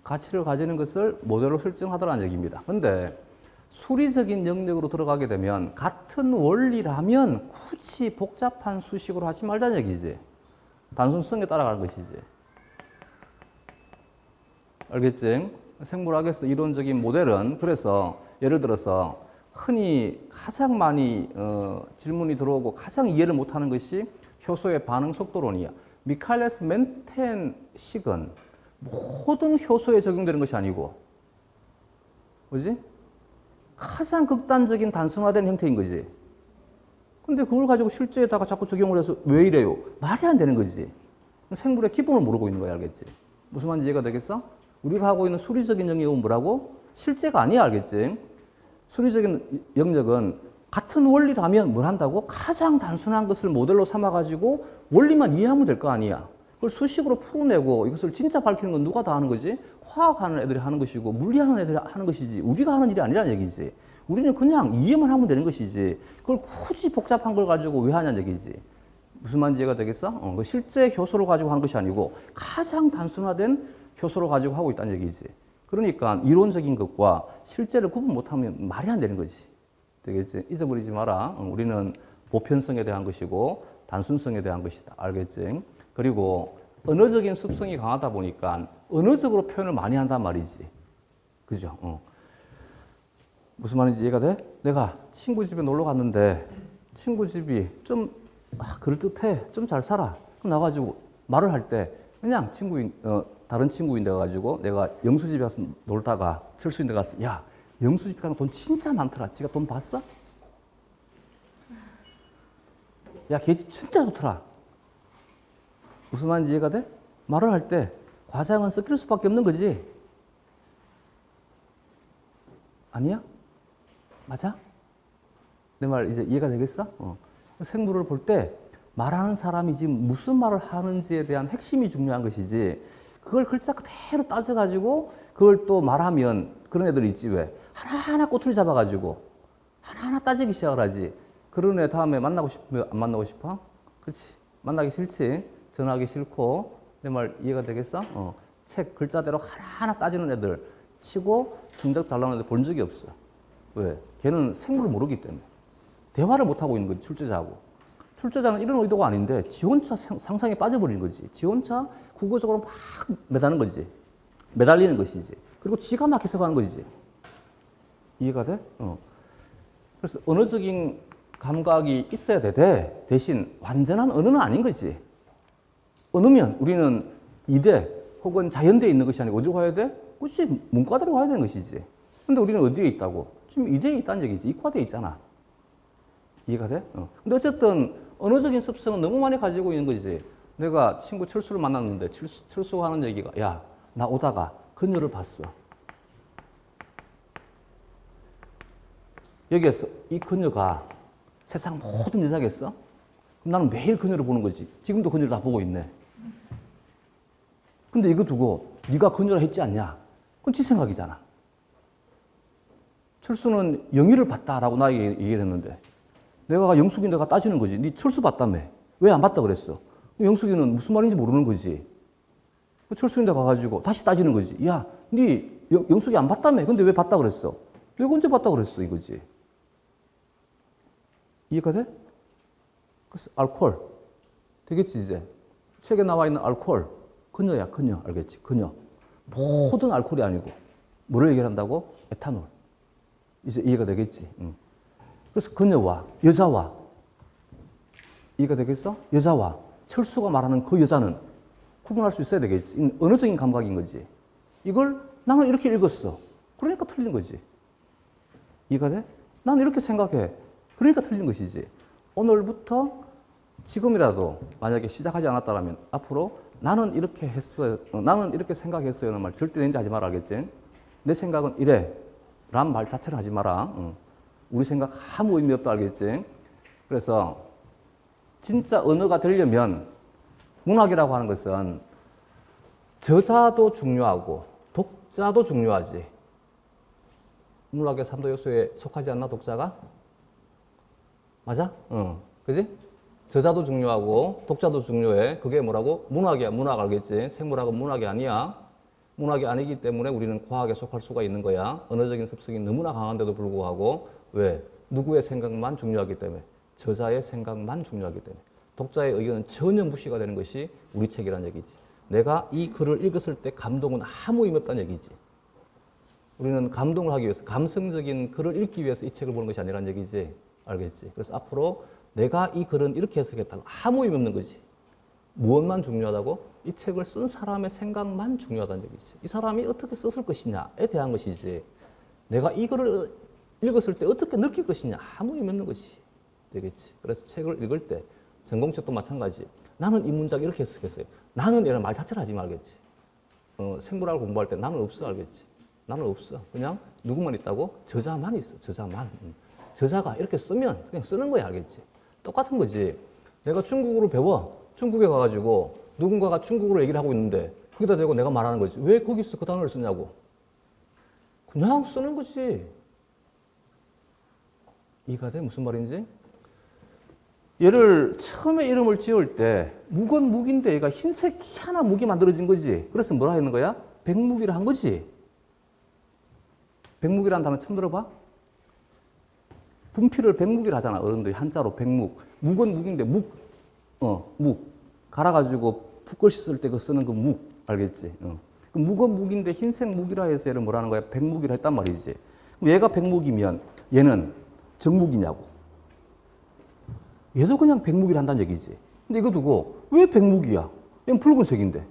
가치를 가지는 것을 모델로 설정하더라는 얘기입니다. 근데 수리적인 영역으로 들어가게 되면 같은 원리라면 굳이 복잡한 수식으로 하지 말자는 얘기지. 단순성에 따라가는 것이지. 알겠지? 생물학에서 이론적인 모델은 그래서 예를 들어서 흔히 가장 많이 질문이 들어오고 가장 이해를 못하는 것이 효소의 반응 속도론이야. 미칼레스 멘텐 식은 모든 효소에 적용되는 것이 아니고, 뭐지? 가장 극단적인 단순화된 형태인 거지. 근데 그걸 가지고 실제에다가 자꾸 적용을 해서 왜 이래요? 말이 안 되는 거지. 생물의 기본을 모르고 있는 거야, 알겠지? 무슨 말인지 이해가 되겠어? 우리가 하고 있는 수리적인 영역은 뭐라고? 실제가 아니야, 알겠지? 수리적인 영역은 같은 원리라면 뭘 한다고? 가장 단순한 것을 모델로 삼아가지고 원리만 이해하면 될 거 아니야. 그걸 수식으로 풀어내고 이것을 진짜 밝히는 건 누가 다 하는 거지? 화학하는 애들이 하는 것이고 물리하는 애들이 하는 것이지 우리가 하는 일이 아니라는 얘기지. 우리는 그냥 이해만 하면 되는 것이지 그걸 굳이 복잡한 걸 가지고 왜 하냐는 얘기지. 무슨 말인지 이해가 되겠어? 그 실제 효소를 가지고 하는 것이 아니고 가장 단순화된 효소를 가지고 하고 있다는 얘기지. 그러니까 이론적인 것과 실제를 구분 못하면 말이 안 되는 거지. 되겠지? 잊어버리지 마라. 우리는 보편성에 대한 것이고 단순성에 대한 것이다. 알겠지? 그리고 언어적인 습성이 강하다 보니까 언어적으로 표현을 많이 한단 말이지. 그죠? 무슨 말인지 이해가 돼? 내가 친구 집에 놀러 갔는데 친구 집이 좀 그럴듯해. 좀 잘 살아. 그럼 나가지고 말을 할 때 그냥 다른 친구인데 가지고 내가 영수 집에 가서 놀다가 철수인데 가서 야, 영수 집 가면 돈 진짜 많더라. 지가 돈 봤어? 야, 걔 집 진짜 좋더라. 무슨 말인지 이해가 돼? 말을 할 때 과장은 섞일 수밖에 없는 거지. 아니야? 맞아? 내 말 이제 이해가 되겠어? 생물을 볼 때 말하는 사람이 지금 무슨 말을 하는지에 대한 핵심이 중요한 것이지 그걸 글자 그대로 따져가지고 그걸 또 말하면 그런 애들 있지 왜? 하나하나 꼬투리 잡아가지고 하나하나 따지기 시작을 하지. 그런 애 다음에 만나고 싶으면 안 만나고 싶어? 그렇지. 만나기 싫지. 전화하기 싫고. 내 말 이해가 되겠어? 책 글자대로 하나하나 따지는 애들 치고 성적 잘 나오는 애들 본 적이 없어. 왜? 걔는 생물을 모르기 때문에. 대화를 못하고 있는 거지, 출제자하고. 출제자는 이런 의도가 아닌데 지 혼자 상상에 빠져버리는 거지. 지 혼자 국어적으로 막 매다는 거지. 매달리는 것이지. 그리고 지가 막 해석하는 것이지. 이해가 돼? 그래서 언어적인 감각이 있어야 되되 대신 완전한 언어는 아닌 거지. 언어면 우리는 이대 혹은 자연대에 있는 것이 아니고 어디로 가야 돼? 굳이 문과대로 가야 되는 것이지. 근데 우리는 어디에 있다고? 지금 이대에 있다는 얘기지. 이과대에 있잖아. 이해가 돼? 근데 어쨌든 언어적인 습성은 너무 많이 가지고 있는 거지. 내가 친구 철수를 만났는데 철수가 하는 얘기가 야, 나 오다가 그녀를 봤어. 여기에서 이 그녀가 세상 모든 여자겠어? 그럼 나는 매일 그녀를 보는 거지. 지금도 그녀를 다 보고 있네. 근데 이거 두고 네가 그녀라 했지 않냐? 그건 지 생각이잖아. 철수는 영희를 봤다라고 나에게 얘기를 했는데 내가 영숙이인데가 따지는 거지. 네 철수 봤다며. 왜 안 봤다 그랬어? 영숙이는 무슨 말인지 모르는 거지. 철수인데 가가지고 다시 따지는 거지. 야, 네 영숙이 안 봤다며. 근데 왜 봤다 그랬어? 내가 언제 봤다 그랬어? 이거지. 이해가 돼? 그래서 알코올. 되겠지 이제. 책에 나와 있는 알코올. 그녀야, 그녀. 알겠지? 그녀. 모든 알코올이 아니고 뭐를 얘기한다고? 에탄올. 이제 이해가 되겠지? 그래서 그녀와 여자와 이해가 되겠어? 여자와 철수가 말하는 그 여자는 구분할 수 있어야 되겠지. 언어적인 감각인 거지. 이걸 나는 이렇게 읽었어. 그러니까 틀린 거지. 이해가 돼? 나는 이렇게 생각해. 그러니까 틀린 것이지. 오늘부터 지금이라도 만약에 시작하지 않았다면 앞으로 나는 이렇게 했어요. 나는 이렇게 생각했어요. 라는 말 절대 내한테 하지 마라. 알겠지? 내 생각은 이래. 란 말 자체를 하지 마라. 우리 생각 아무 의미 없다. 알겠지? 그래서 진짜 언어가 되려면 문학이라고 하는 것은 저자도 중요하고 독자도 중요하지. 문학의 3도 요소에 속하지 않나 독자가? 맞아? 그지? 저자도 중요하고 독자도 중요해. 그게 뭐라고? 문학이야. 문학 알겠지? 생물학은 문학이 아니야. 문학이 아니기 때문에 우리는 과학에 속할 수가 있는 거야. 언어적인 습성이 너무나 강한데도 불구하고 왜? 누구의 생각만 중요하기 때문에 저자의 생각만 중요하기 때문에 독자의 의견은 전혀 무시가 되는 것이 우리 책이라는 얘기지. 내가 이 글을 읽었을 때 감동은 아무 의미 없다는 얘기지. 우리는 감동을 하기 위해서 감성적인 글을 읽기 위해서 이 책을 보는 것이 아니라는 얘기지. 알겠지? 그래서 앞으로 내가 이 글은 이렇게 해석했다고 아무 의미 없는 거지. 무엇만 중요하다고? 이 책을 쓴 사람의 생각만 중요하다는 얘기지. 이 사람이 어떻게 썼을 것이냐에 대한 것이지. 내가 이 글을 읽었을 때 어떻게 느낄 것이냐 아무 의미 없는 것이 되겠지. 그래서 책을 읽을 때 전공책도 마찬가지. 나는 이 문장 이렇게 해석했어요. 나는 이런 말 자체를 하지 말겠지. 생물학을 공부할 때 나는 없어 알겠지. 나는 없어. 그냥 누구만 있다고? 저자만 있어. 저자만. 저자가 이렇게 쓰면 그냥 쓰는 거야 알겠지. 똑같은 거지. 내가 중국어를 배워. 중국에 가가지고 누군가가 중국어로 얘기를 하고 있는데 거기다 대고 내가 말하는 거지. 왜 거기서 그 단어를 쓰냐고. 그냥 쓰는 거지. 이해가 돼? 무슨 말인지? 얘를 처음에 이름을 지을 때 묵인데 얘가 흰색 희한한 묵이 만들어진 거지. 그래서 뭐라 했는 거야? 백묵이라 한 거지. 백묵이라는 단어 처음 들어봐? 분필을 백묵이라 하잖아. 어른들이 한자로 백묵. 묵인데 묵. 갈아가지고 붓글씨 쓸 때 그 쓰는 그 묵. 알겠지? 그 묵인데 흰색 묵이라 해서 얘를 뭐라는 거야? 백묵이라 했단 말이지. 그럼 얘가 백묵이면 얘는 정묵이냐고. 얘도 그냥 백묵이라 한다는 얘기지. 근데 이거 두고 왜 백묵이야? 얘는 붉은색인데.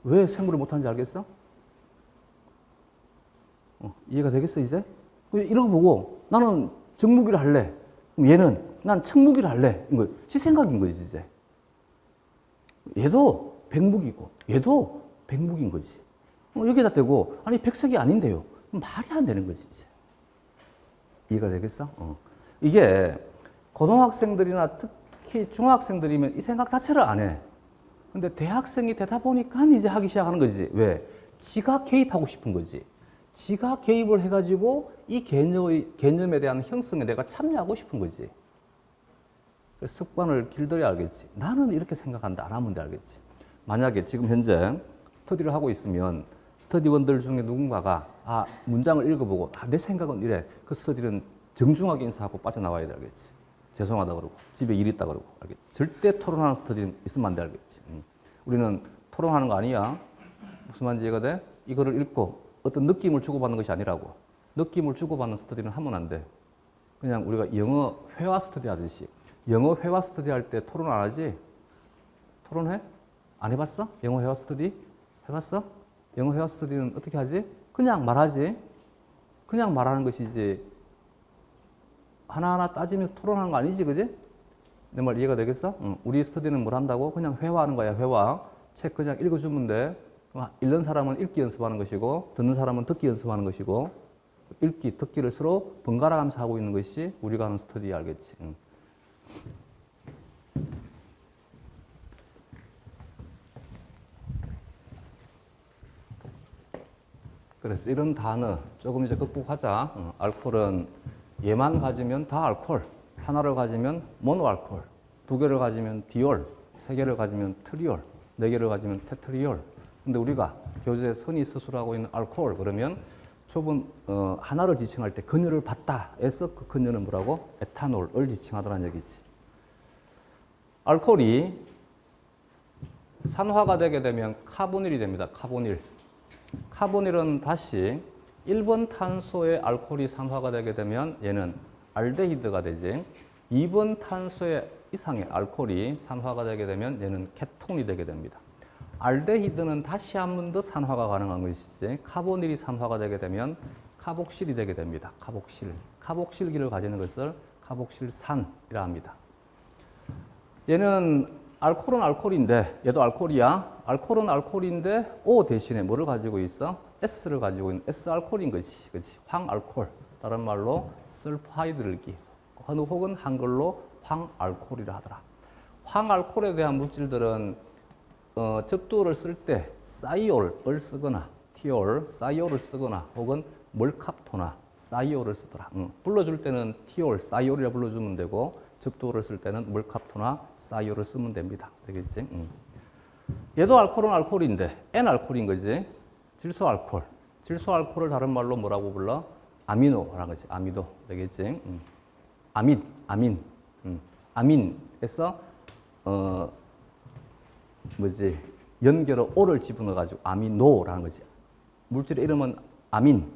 왜 생물을 못하는지 알겠어? 이해가 되겠어 이제? 이런 거 보고 나는 정묵이라 할래. 그럼 얘는 난 청묵이라 할래. 이거 지 생각인 거지 이제. 얘도 백묵이고 얘도 백묵인 거지. 여기다 대고 아니 백색이 아닌데요. 말이 안 되는 거지 이제. 이해가 되겠어? 이게 고등학생들이나 특히 중학생들이면 이 생각 자체를 안 해. 근데 대학생이 되다 보니까 이제 하기 시작하는 거지. 왜? 지가 개입하고 싶은 거지. 지가 개입을 해가지고 이 개념에 대한 형성에 내가 참여하고 싶은 거지. 습관을 길들여야 알겠지. 나는 이렇게 생각한다. 안 하면 돼 알겠지. 만약에 지금 현재 스터디를 하고 있으면 스터디원들 중에 누군가가 문장을 읽어보고 내 생각은 이래. 그 스터디는 정중하게 인사하고 빠져나와야 돼 알겠지. 죄송하다 그러고 집에 일 있다 그러고 알겠지. 절대 토론하는 스터디는 있으면 안 돼 알겠지. 우리는 토론하는 거 아니야. 무슨 말인지 이해가 돼? 이거를 읽고 어떤 느낌을 주고받는 것이 아니라고. 느낌을 주고받는 스터디는 하면 안 돼. 그냥 우리가 영어 회화 스터디 하듯이 영어 회화 스터디 할 때 토론 안 하지? 토론해? 안 해봤어? 영어 회화 스터디? 해봤어? 영어 회화 스터디는 어떻게 하지? 그냥 말하지. 그냥 말하는 것이지. 하나하나 따지면서 토론하는 거 아니지, 그지? 내 말 이해가 되겠어? 우리 스터디는 뭘 한다고? 그냥 회화하는 거야, 회화. 책 그냥 읽어주면 돼. 읽는 사람은 읽기 연습하는 것이고, 듣는 사람은 듣기 연습하는 것이고, 읽기, 듣기를 서로 번갈아 가면서 하고 있는 것이 우리가 하는 스터디 알겠지? 그래서 이런 단어 조금 이제 극복하자. 알코올은 얘만 가지면 다 알코올, 하나를 가지면 모노알코올, 두 개를 가지면 디올, 세 개를 가지면 트리올, 네 개를 가지면 테트리올. 근데 우리가 교재에 흔히 서술하고 있는 알코올 그러면 좁은 하나를 지칭할 때 근열을 받다 해서 그 근열은 뭐라고? 에탄올을 지칭하더라는 얘기지. 알코올이 산화가 되게 되면 카보닐이 됩니다. 카보닐. 카보닐은 다시 1번 탄소의 알코올이 산화가 되게 되면 얘는 알데히드가 되지. 2번 탄소의 이상의 알코올이 산화가 되게 되면 얘는 케톤이 되게 됩니다. 알데히드는 다시 한 번 더 산화가 가능한 것이지. 카보닐이 산화가 되게 되면 카복실이 되게 됩니다. 카복실. 카복실기를 가지는 것을 카복실산이라 합니다. 얘는 알코올은 알코올인데 얘도 알코올이야. 알코올은 알코올인데 O 대신에 뭐를 가지고 있어? S를 가지고 있는 S알코올인 것이. 그렇지. 황알코올. 다른 말로 설파이드를기. 혹은 한글로 황알코올이라 하더라. 황알코올에 대한 물질들은 접두어를 쓸 때 사이올을 쓰거나 티올, 사이올을 쓰거나 혹은 멀캅토나 사이올을 쓰더라. 불러줄 때는 티올, 사이올이라 불러주면 되고 접두어를 쓸 때는 멀카토나 사이올을 쓰면 됩니다. 되겠지? 얘도 알코올은 알코올인데 N-알코올인 거지. 질소알코올. 질소알코올을 다른 말로 뭐라고 불러? 아미노라는 거지. 아미도. 되겠지? 아민. 아민에서 연결어 오를 집어넣어가지고 아미노라는 거지. 물질의 이름은 아민.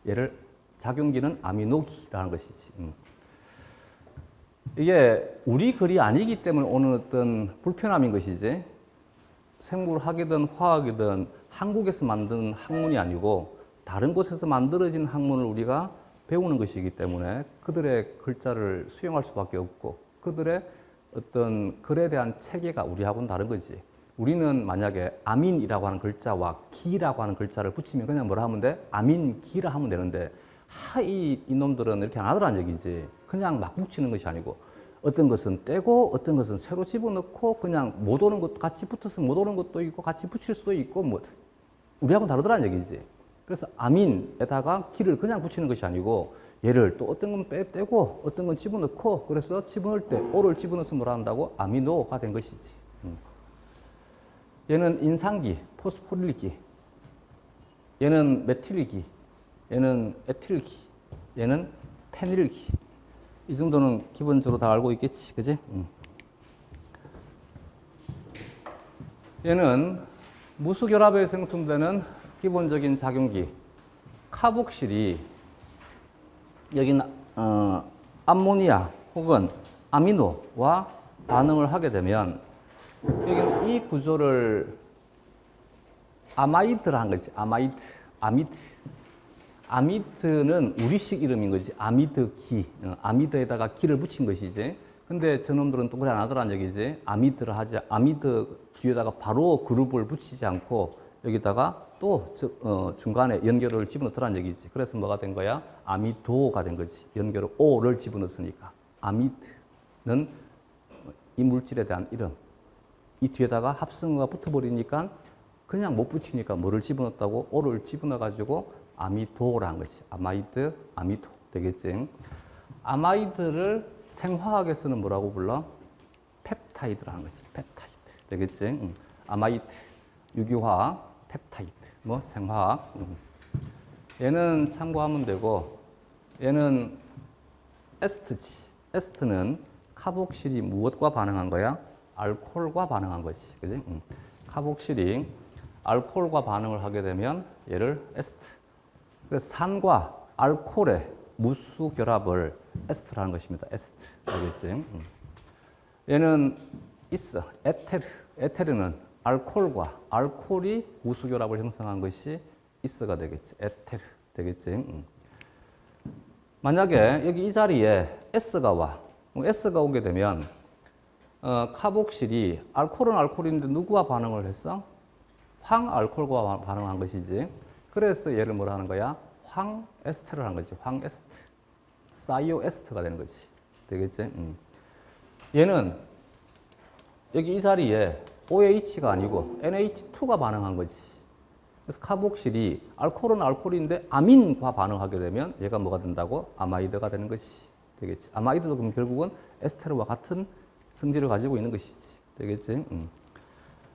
얘를 작용기는 아미노기라는 것이지. 이게 우리 글이 아니기 때문에 오는 어떤 불편함인 것이지. 생물학이든 화학이든 한국에서 만든 학문이 아니고 다른 곳에서 만들어진 학문을 우리가 배우는 것이기 때문에 그들의 글자를 수용할 수밖에 없고 그들의 어떤 글에 대한 체계가 우리하고는 다른 거지. 우리는 만약에 아민이라고 하는 글자와 기라고 하는 글자를 붙이면 그냥 뭐라 하면 돼? 아민기라 하면 되는데 이놈들은 이렇게 안 하더란 얘기지. 그냥 막 붙이는 것이 아니고 어떤 것은 떼고 어떤 것은 새로 집어넣고 그냥 못 오는 것도 같이 붙어서 못 오는 것도 있고 같이 붙일 수도 있고 뭐 우리하고는 다르더란 얘기지. 그래서 아민에다가 기를 그냥 붙이는 것이 아니고 얘를 또 어떤 건 떼고 어떤 건 집어넣고 그래서 집어넣을 때 오를 집어넣어서 뭐라 한다고? 아미노가 된 것이지. 얘는 인산기, 포스포릴기. 얘는 메틸기. 얘는 에틸기. 얘는 페닐기. 이 정도는 기본적으로 다 알고 있겠지, 그지? 얘는 무수결합에 생성되는 기본적인 작용기. 카복실이 여기는 암모니아 혹은 아미노와 반응을 하게 되면 여기는 이 구조를 아마이드라 한 거지. 아미드는 우리식 이름인 거지. 아미드기. 아미드에다가 기를 붙인 것이지. 근데 저놈들은 또 그래 안 하더란 얘기지. 아미드를 하지. 아미드 뒤에다가 바로 그룹을 붙이지 않고 여기다가 또 중간에 연결을 집어넣더란 얘기지. 그래서 뭐가 된 거야? 아미도가 된 거지. 연결을 O를 집어넣었으니까. 아미드는 이 물질에 대한 이름. 이 뒤에다가 합성어가 붙어버리니까 그냥 못 붙이니까 뭐를 집어넣었다고? O를 집어넣어가지고 아미도라는 거지. 아마이드, 아미도 되겠지. 아마이드를 생화학에서는 뭐라고 불러? 펩타이드라는 거지. 펩타이드 되겠지. 아마이드, 유기화학, 펩타이드, 뭐 생화학. 얘는 참고하면 되고 얘는 에스트지. 에스트는 카복실이 무엇과 반응한 거야? 알코올과 반응한 거지. 그지? 카복실이 알코올과 반응을 하게 되면 얘를 에스트. 그래서 산과 알코올의 무수 결합을 에스트라는 것입니다. 에스트. 알겠지? 얘는 있어. 에테르. 에테르는 알코올과 알코올이 무수 결합을 형성한 것이 있어가 되겠지. 에테르. 되겠지? 만약에 여기 이 자리에 S가 와. S가 오게 되면 카복실이 알코올은 알코올인데 누구와 반응을 했어? 황알코올과 반응한 것이지. 그래서 얘를 뭐라 하는 거야? 황에스테를 하는 거지. 황에스트. 사이오에스트가 되는 거지. 되겠지? 얘는 여기 이 자리에 OH가 아니고 NH2가 반응한 거지. 그래서 카복실이 알코올은 알코올인데 아민과 반응하게 되면 얘가 뭐가 된다고? 아마이드가 되는 것이 되겠지. 아마이드도 그럼 결국은 에스테르와 같은 성질을 가지고 있는 것이지. 되겠지?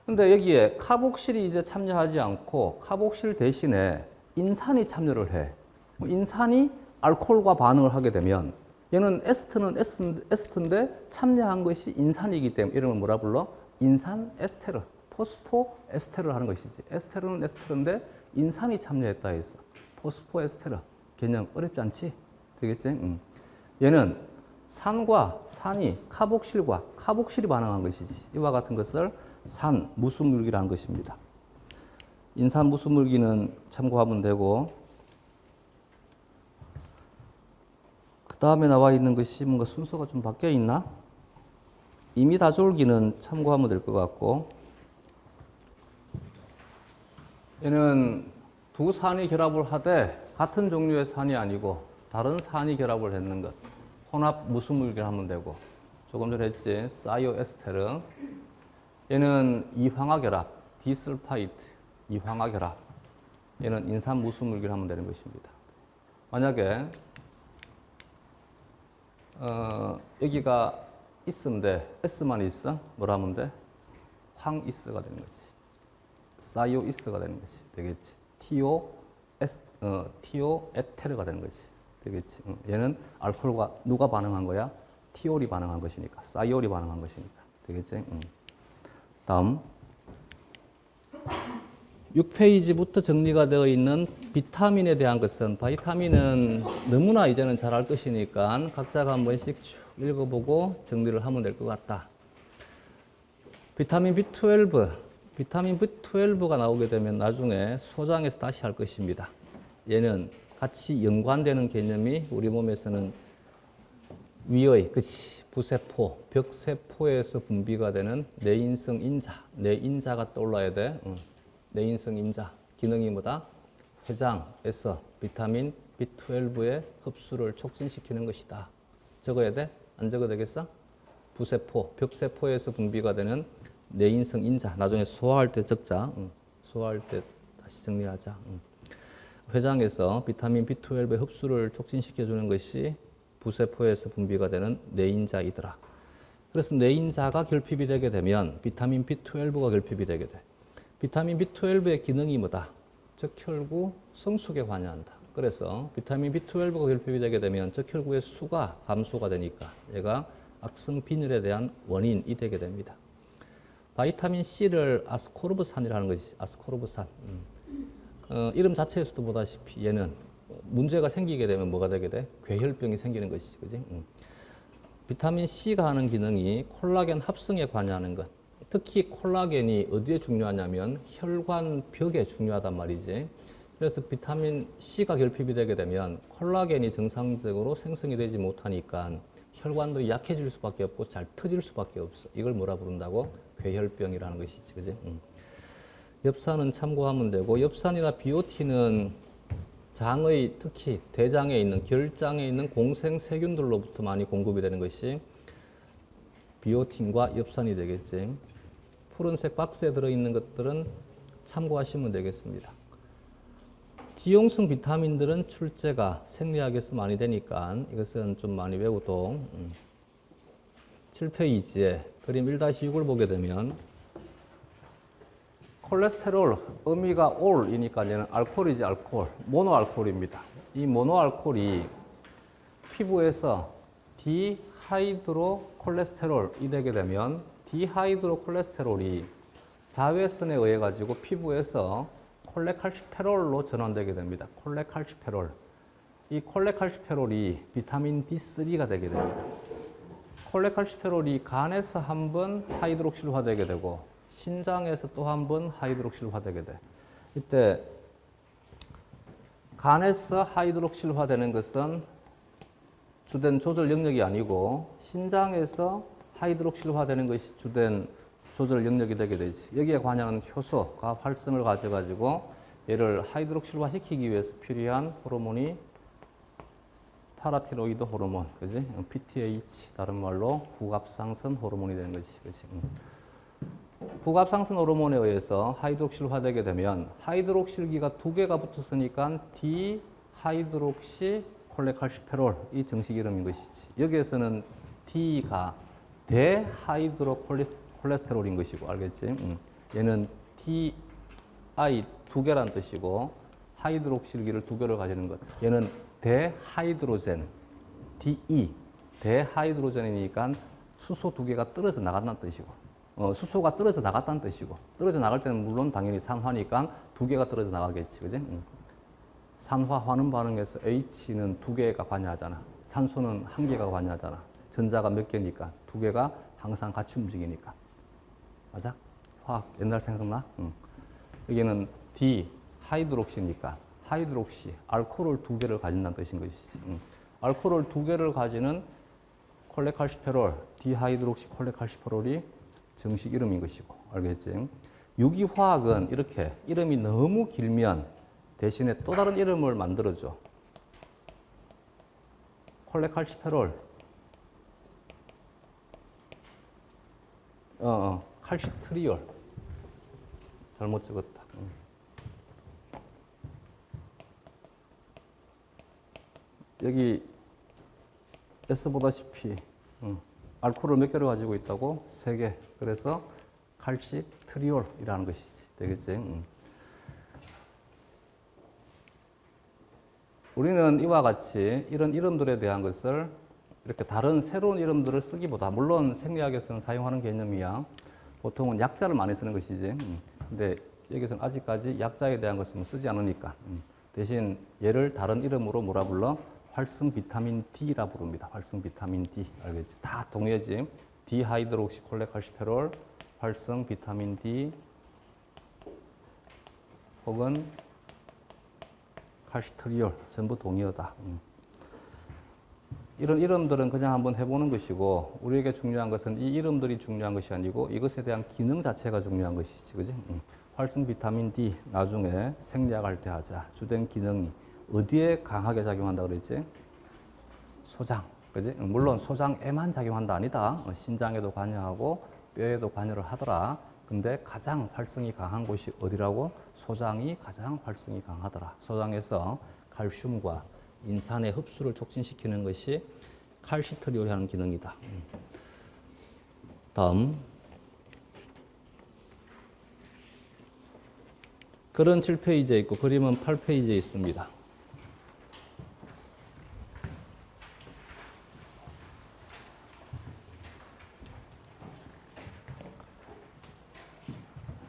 근데 여기에 카복실이 이제 참여하지 않고 카복실 대신에 인산이 참여를 해. 인산이 알코올과 반응을 하게 되면 얘는 에스트는 에스트인데 참여한 것이 인산이기 때문에 이름을 뭐라 불러? 인산 에스테르, 포스포 에스테르를 하는 것이지. 에스테르는 에스테르인데 인산이 참여했다 해서 포스포 에스테르. 개념 어렵지 않지? 되겠지? 얘는 산과 산이 카복실과 카복실이 반응한 것이지. 이와 같은 것을 산 무수물기라는 것입니다. 인산 무수물기는 참고하면 되고 그 다음에 나와 있는 것이 뭔가 순서가 좀 바뀌어 있나? 이미다졸기는 참고하면 될 것 같고 얘는 두 산이 결합을 하되 같은 종류의 산이 아니고 다른 산이 결합을 했는 것. 혼합 무수물기를 하면 되고 조금 전에 했지. 사이오에스테르. 얘는 이황화 결합, 디설파이드, 이황화 결합. 얘는 인산 무수물기를 하면 되는 것입니다. 만약에 여기가 있는데 S만 있어? 뭐라 하면 돼? 황이스가 되는 거지. 사이오이스가 되는 거지. 되겠지. 티오 에테르가 되는 거지. 되겠지. 얘는 알코올과 누가 반응한 거야? 티올이 반응한 것이니까. 사이올이 반응한 것이니까. 되겠지. 다음 6페이지부터 정리가 되어 있는 비타민에 대한 것은, 바이타민은 너무나 이제는 잘 알 것이니까 각자가 한 번씩 쭉 읽어보고 정리를 하면 될 것 같다. 비타민 B12가 나오게 되면 나중에 소장에서 다시 할 것입니다. 얘는 같이 연관되는 개념이 우리 몸에서는 위의, 그치, 부세포, 벽세포에서 분비가 되는 내인성 인자, 내인자가 떠올라야 돼. 내인성 인자 기능이 뭐다? 회장에서 비타민 B12의 흡수를 촉진시키는 것이다. 적어야 돼? 안 적어도 되겠어? 부세포, 벽세포에서 분비가 되는 내인성 인자. 나중에 소화할 때 적자. 소화할 때 다시 정리하자. 회장에서 비타민 B12의 흡수를 촉진시켜주는 것이 부세포에서 분비가 되는 내인자이더라. 그래서 내인자가 결핍이 되게 되면 비타민 B12가 결핍이 되게 돼. 비타민 B12의 기능이 뭐다? 적혈구 성숙에 관여한다. 그래서 비타민 B12가 결핍이 되게 되면 적혈구의 수가 감소가 되니까 얘가 악성 빈혈에 대한 원인이 되게 됩니다. 바이타민 C를 아스코르브산이라는 것이 아스코르브산. 이름 자체에서도 보다시피 얘는 문제가 생기게 되면 뭐가 되게 돼? 괴혈병이 생기는 것이지, 그지? 비타민 C가 하는 기능이 콜라겐 합성에 관여하는 것. 특히 콜라겐이 어디에 중요하냐면 혈관벽에 중요하단 말이지. 그래서 비타민 C가 결핍이 되게 되면 콜라겐이 정상적으로 생성이 되지 못하니까 혈관들이 약해질 수밖에 없고 잘 터질 수밖에 없어. 이걸 뭐라 부른다고? 괴혈병이라는 것이지, 그지? 엽산은 참고하면 되고, 엽산이나 비오틴은 장의, 특히 대장에 있는, 결장에 있는 공생 세균들로부터 많이 공급이 되는 것이 비오틴과 엽산이 되겠지. 푸른색 박스에 들어있는 것들은 참고하시면 되겠습니다. 지용성 비타민들은 출제가 생리학에서 많이 되니까 이것은 좀 많이 외우도 7페이지에 그림 1-6을 보게 되면 콜레스테롤, 의미가 올이니까 얘는 알코올이지, 알코올. 모노알코올입니다. 이 모노알코올이 피부에서 디하이드로콜레스테롤이 되게 되면 디하이드로콜레스테롤이 자외선에 의해 가지고 피부에서 콜레칼시페롤로 전환되게 됩니다. 콜레칼시페롤. 이 콜레칼시페롤이 비타민 D3가 되게 됩니다. 콜레칼시페롤이 간에서 한 번 하이드록실화되게 되고 신장에서 또 한 번 하이드록실화되게 돼. 이때 간에서 하이드록실화되는 것은 주된 조절 영역이 아니고 신장에서 하이드록실화되는 것이 주된 조절 영역이 되게 되지. 여기에 관여하는 효소가 활성을 가져가지고 얘를 하이드록실화 시키기 위해서 필요한 호르몬이 파라티로이드 호르몬, 그지? PTH, 다른 말로 부갑상선 호르몬이 되는 것이, 그지? 부갑상선 호르몬에 의해서 하이드록실화되게 되면 하이드록실기가 두 개가 붙었으니까 디하이드록시 콜레칼시페롤이 정식 이름인 것이지. 여기에서는 D가 대하이드로콜레스테롤인 것이고, 알겠지? 얘는 DI 두 개란 뜻이고 하이드록실기를 두 개를 가지는 것. 얘는 대하이드로젠 DE 대하이드로젠이니까 수소 두 개가 떨어져 나간다는 뜻이고, 수소가 떨어져 나갔다는 뜻이고, 떨어져 나갈 때는 물론 당연히 산화니까 두 개가 떨어져 나가겠지, 그지? 산화 환원 반응에서 H는 두 개가 관여하잖아. 산소는 한 개가 관여하잖아. 전자가 몇 개니까 두 개가 항상 같이 움직이니까. 맞아? 화학 옛날 생각나? 여기는 D 하이드록시니까 하이드록시 알코올 두 개를 가진다는 뜻인 것이지. 알코올 두 개를 가지는 콜레칼시페롤, 디하이드록시 콜레칼시페롤이 정식 이름인 것이고, 알겠지? 유기화학은 이렇게 이름이 너무 길면 대신에 또 다른 이름을 만들어줘. 콜레칼시페롤, 칼시트리올. 잘못 적었다. 여기 S 보다시피 알코올을 몇 개를 가지고 있다고? 3개. 그래서 칼시트리올이라는 것이지. 되겠지? 우리는 이와 같이 이런 이름들에 대한 것을 이렇게 다른 새로운 이름들을 쓰기보다, 물론 생리학에서는 사용하는 개념이야. 보통은 약자를 많이 쓰는 것이지. 근데 여기서는 아직까지 약자에 대한 것은 쓰지 않으니까. 대신 얘를 다른 이름으로 뭐라 불러? 활성 비타민 D라 부릅니다. 활성 비타민 D. 알겠지? 다 동의하지? 디하이드록시콜레칼시페롤, 활성 비타민 D, 혹은 칼시트리올. 전부 동의어다. 이런 이름들은 그냥 한번 해보는 것이고, 우리에게 중요한 것은 이 이름들이 중요한 것이 아니고 이것에 대한 기능 자체가 중요한 것이지. 그지? 활성 비타민 D 나중에 생리학할 때 하자. 주된 기능이 어디에 강하게 작용한다 그랬지? 소장. 그지? 물론 소장에만 작용한다 아니다. 신장에도 관여하고 뼈에도 관여를 하더라. 근데 가장 활성이 강한 곳이 어디라고? 소장이 가장 활성이 강하더라. 소장에서 칼슘과 인산의 흡수를 촉진시키는 것이 칼시트리올이 하는 기능이다. 다음. 글은 7페이지에 있고 그림은 8페이지에 있습니다.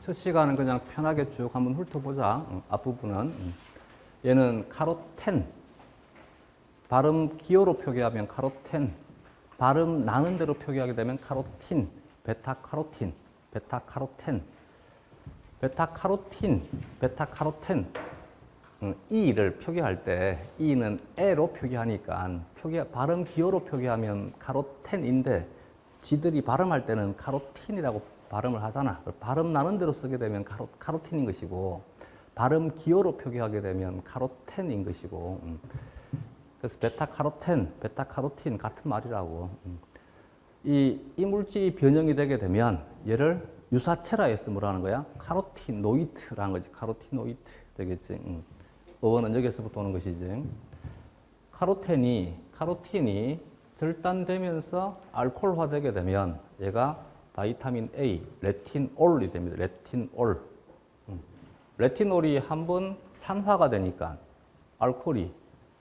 첫 시간은 그냥 편하게 쭉 한번 훑어보자. 앞부분은. 얘는 카로텐. 발음 기호로 표기하면 카로텐. 발음 나는 대로 표기하게 되면 카로틴. 베타카로틴. 베타카로텐. 베타카로틴. 베타카로텐. E를 표기할 때 E는 E로 표기하니까 발음 기호로 표기하면 카로텐인데 지들이 발음할 때는 카로틴이라고 발음을 하잖아. 발음 나는 대로 쓰게 되면 카로틴인 것이고 발음 기호로 표기하게 되면 카로텐인 것이고 그래서 베타카로텐, 베타카로틴 같은 말이라고. 이 이물질이 변형이 되게 되면 얘를 유사체라 해서 뭐라는 거야? 카로티노이드라는 거지. 카로티노이드 되겠지. 어원은 여기서부터 오는 것이지. 카로틴이 절단되면서 알코올화되게 되면 얘가 바이타민 A, 레틴올이 됩니다. 레틴올. 레틴올이 한번 산화가 되니까 알코올이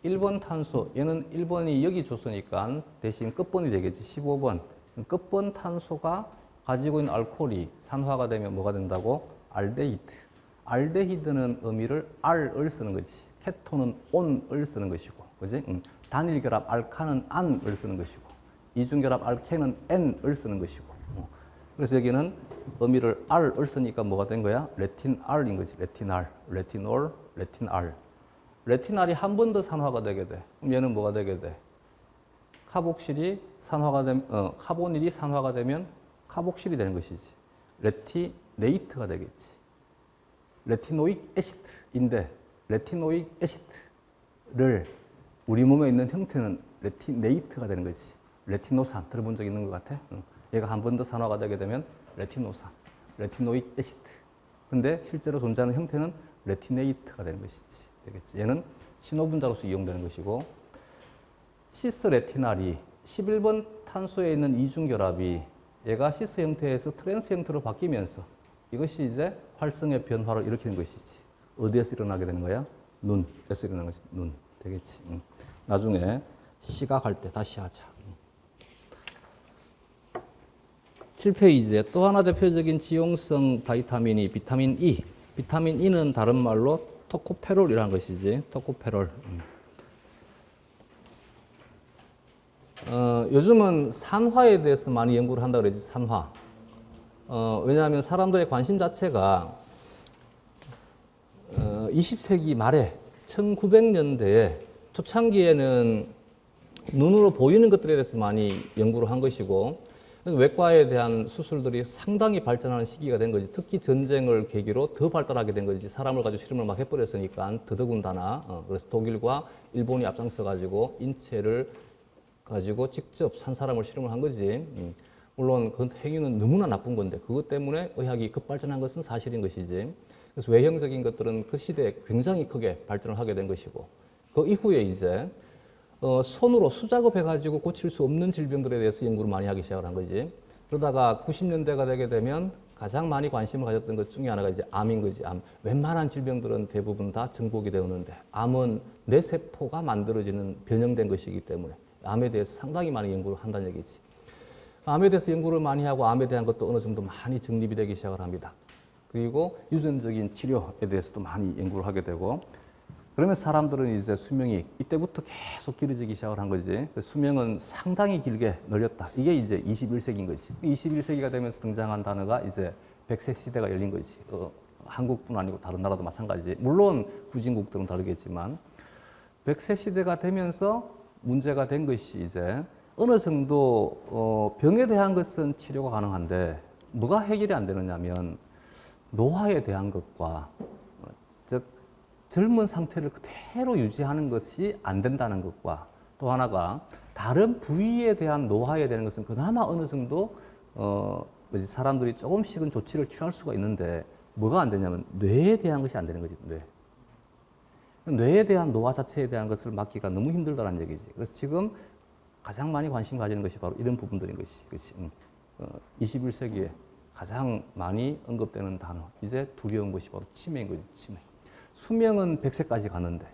1번 탄소, 얘는 1번이 여기 줬으니까 대신 끝번이 되겠지. 15번. 끝번 탄소가 가지고 있는 알코올이 산화가 되면 뭐가 된다고? 알데히드. 알데히드는 의미를 R을 쓰는 거지. 케톤은 ON을 쓰는 것이고. 그지? 단일결합 알카는 AN을 쓰는 것이고. 이중결합 알케는 N을 쓰는 것이고. 그래서 여기는 의미를 R을 쓰니까 뭐가 된 거야? 레틴알인 거지. 레틴알, 레티놀, 레틴알. 레티날이 한 번 더 산화가 되게 돼. 그럼 얘는 뭐가 되게 돼? 카복실이 산화가 되면, 카보닐이 산화가 되면 카복실이 되는 것이지. 레티네이트가 되겠지. 레티노익 애시드인데 레티노익 애시드를 우리 몸에 있는 형태는 레티네이트가 되는 거지. 레티노산 들어본 적 있는 것 같아? 얘가 한 번 더 산화가 되게 되면 레티노산, 레티노익 애시드. 근데 실제로 존재하는 형태는 레티네이트가 되는 것이지. 되겠지. 얘는 신호분자로서 이용되는 것이고, 시스레티날이 11번 탄소에 있는 이중결합이 얘가 시스 형태에서 트랜스 형태로 바뀌면서 이것이 이제 활성의 변화를 일으키는 것이지. 어디에서 일어나게 되는 거야? 눈에서 일어나는 것이 눈. 되겠지. 나중에 시각할 때 다시 하자. 7페이지에 또 하나 대표적인 지용성 바이타민이 비타민 E. 비타민 E는 다른 말로 토코페롤이라는 것이지. 토코페롤. 요즘은 산화에 대해서 많이 연구를 한다 그러지. 산화. 왜냐하면 사람들의 관심 자체가 20세기 말에 1900년대에 초창기에는 눈으로 보이는 것들에 대해서 많이 연구를 한 것이고, 외과에 대한 수술들이 상당히 발전하는 시기가 된 거지. 특히 전쟁을 계기로 더 발달하게 된 거지. 사람을 가지고 실험을 막 해버렸으니까 더더군다나. 그래서 독일과 일본이 앞장서 가지고 인체를 가지고 직접 산 사람을 실험을 한 거지. 물론 그 행위는 너무나 나쁜 건데 그것 때문에 의학이 급발전한 것은 사실인 것이지. 그래서 외형적인 것들은 그 시대에 굉장히 크게 발전을 하게 된 것이고, 그 이후에 이제 손으로 수작업해가지고 고칠 수 없는 질병들에 대해서 연구를 많이 하기 시작을 한 거지. 그러다가 90년대가 되게 되면 가장 많이 관심을 가졌던 것 중에 하나가 이제 암인 거지. 암. 웬만한 질병들은 대부분 다 정복이 되었는데 암은 뇌세포가 만들어지는 변형된 것이기 때문에 암에 대해서 상당히 많이 연구를 한다는 얘기지. 암에 대해서 연구를 많이 하고 암에 대한 것도 어느 정도 많이 정립이 되기 시작을 합니다. 그리고 유전적인 치료에 대해서도 많이 연구를 하게 되고 그러면 사람들은 이제 수명이 이때부터 계속 길어지기 시작을 한 거지. 수명은 상당히 길게 늘렸다. 이게 이제 21세기인 거지. 21세기가 되면서 등장한 단어가 이제 100세 시대가 열린 거지. 한국뿐 아니고 다른 나라도 마찬가지. 물론 후진국들은 다르겠지만 100세 시대가 되면서 문제가 된 것이 이제 어느 정도 병에 대한 것은 치료가 가능한데 뭐가 해결이 안 되느냐면 노화에 대한 것과 즉 젊은 상태를 그대로 유지하는 것이 안 된다는 것과 또 하나가 다른 부위에 대한 노화에 대한 것은 그나마 어느 정도 사람들이 조금씩은 조치를 취할 수가 있는데 뭐가 안 되냐면 뇌에 대한 것이 안 되는 거지. 뇌에 대한 노화 자체에 대한 것을 막기가 너무 힘들다는 얘기지. 그래서 지금 가장 많이 관심 가지는 것이 바로 이런 부분들인 것이 21세기에 가장 많이 언급되는 단어. 이제 두려운 것이 바로 치매인 거지. 치매. 수명은 100세까지 가는데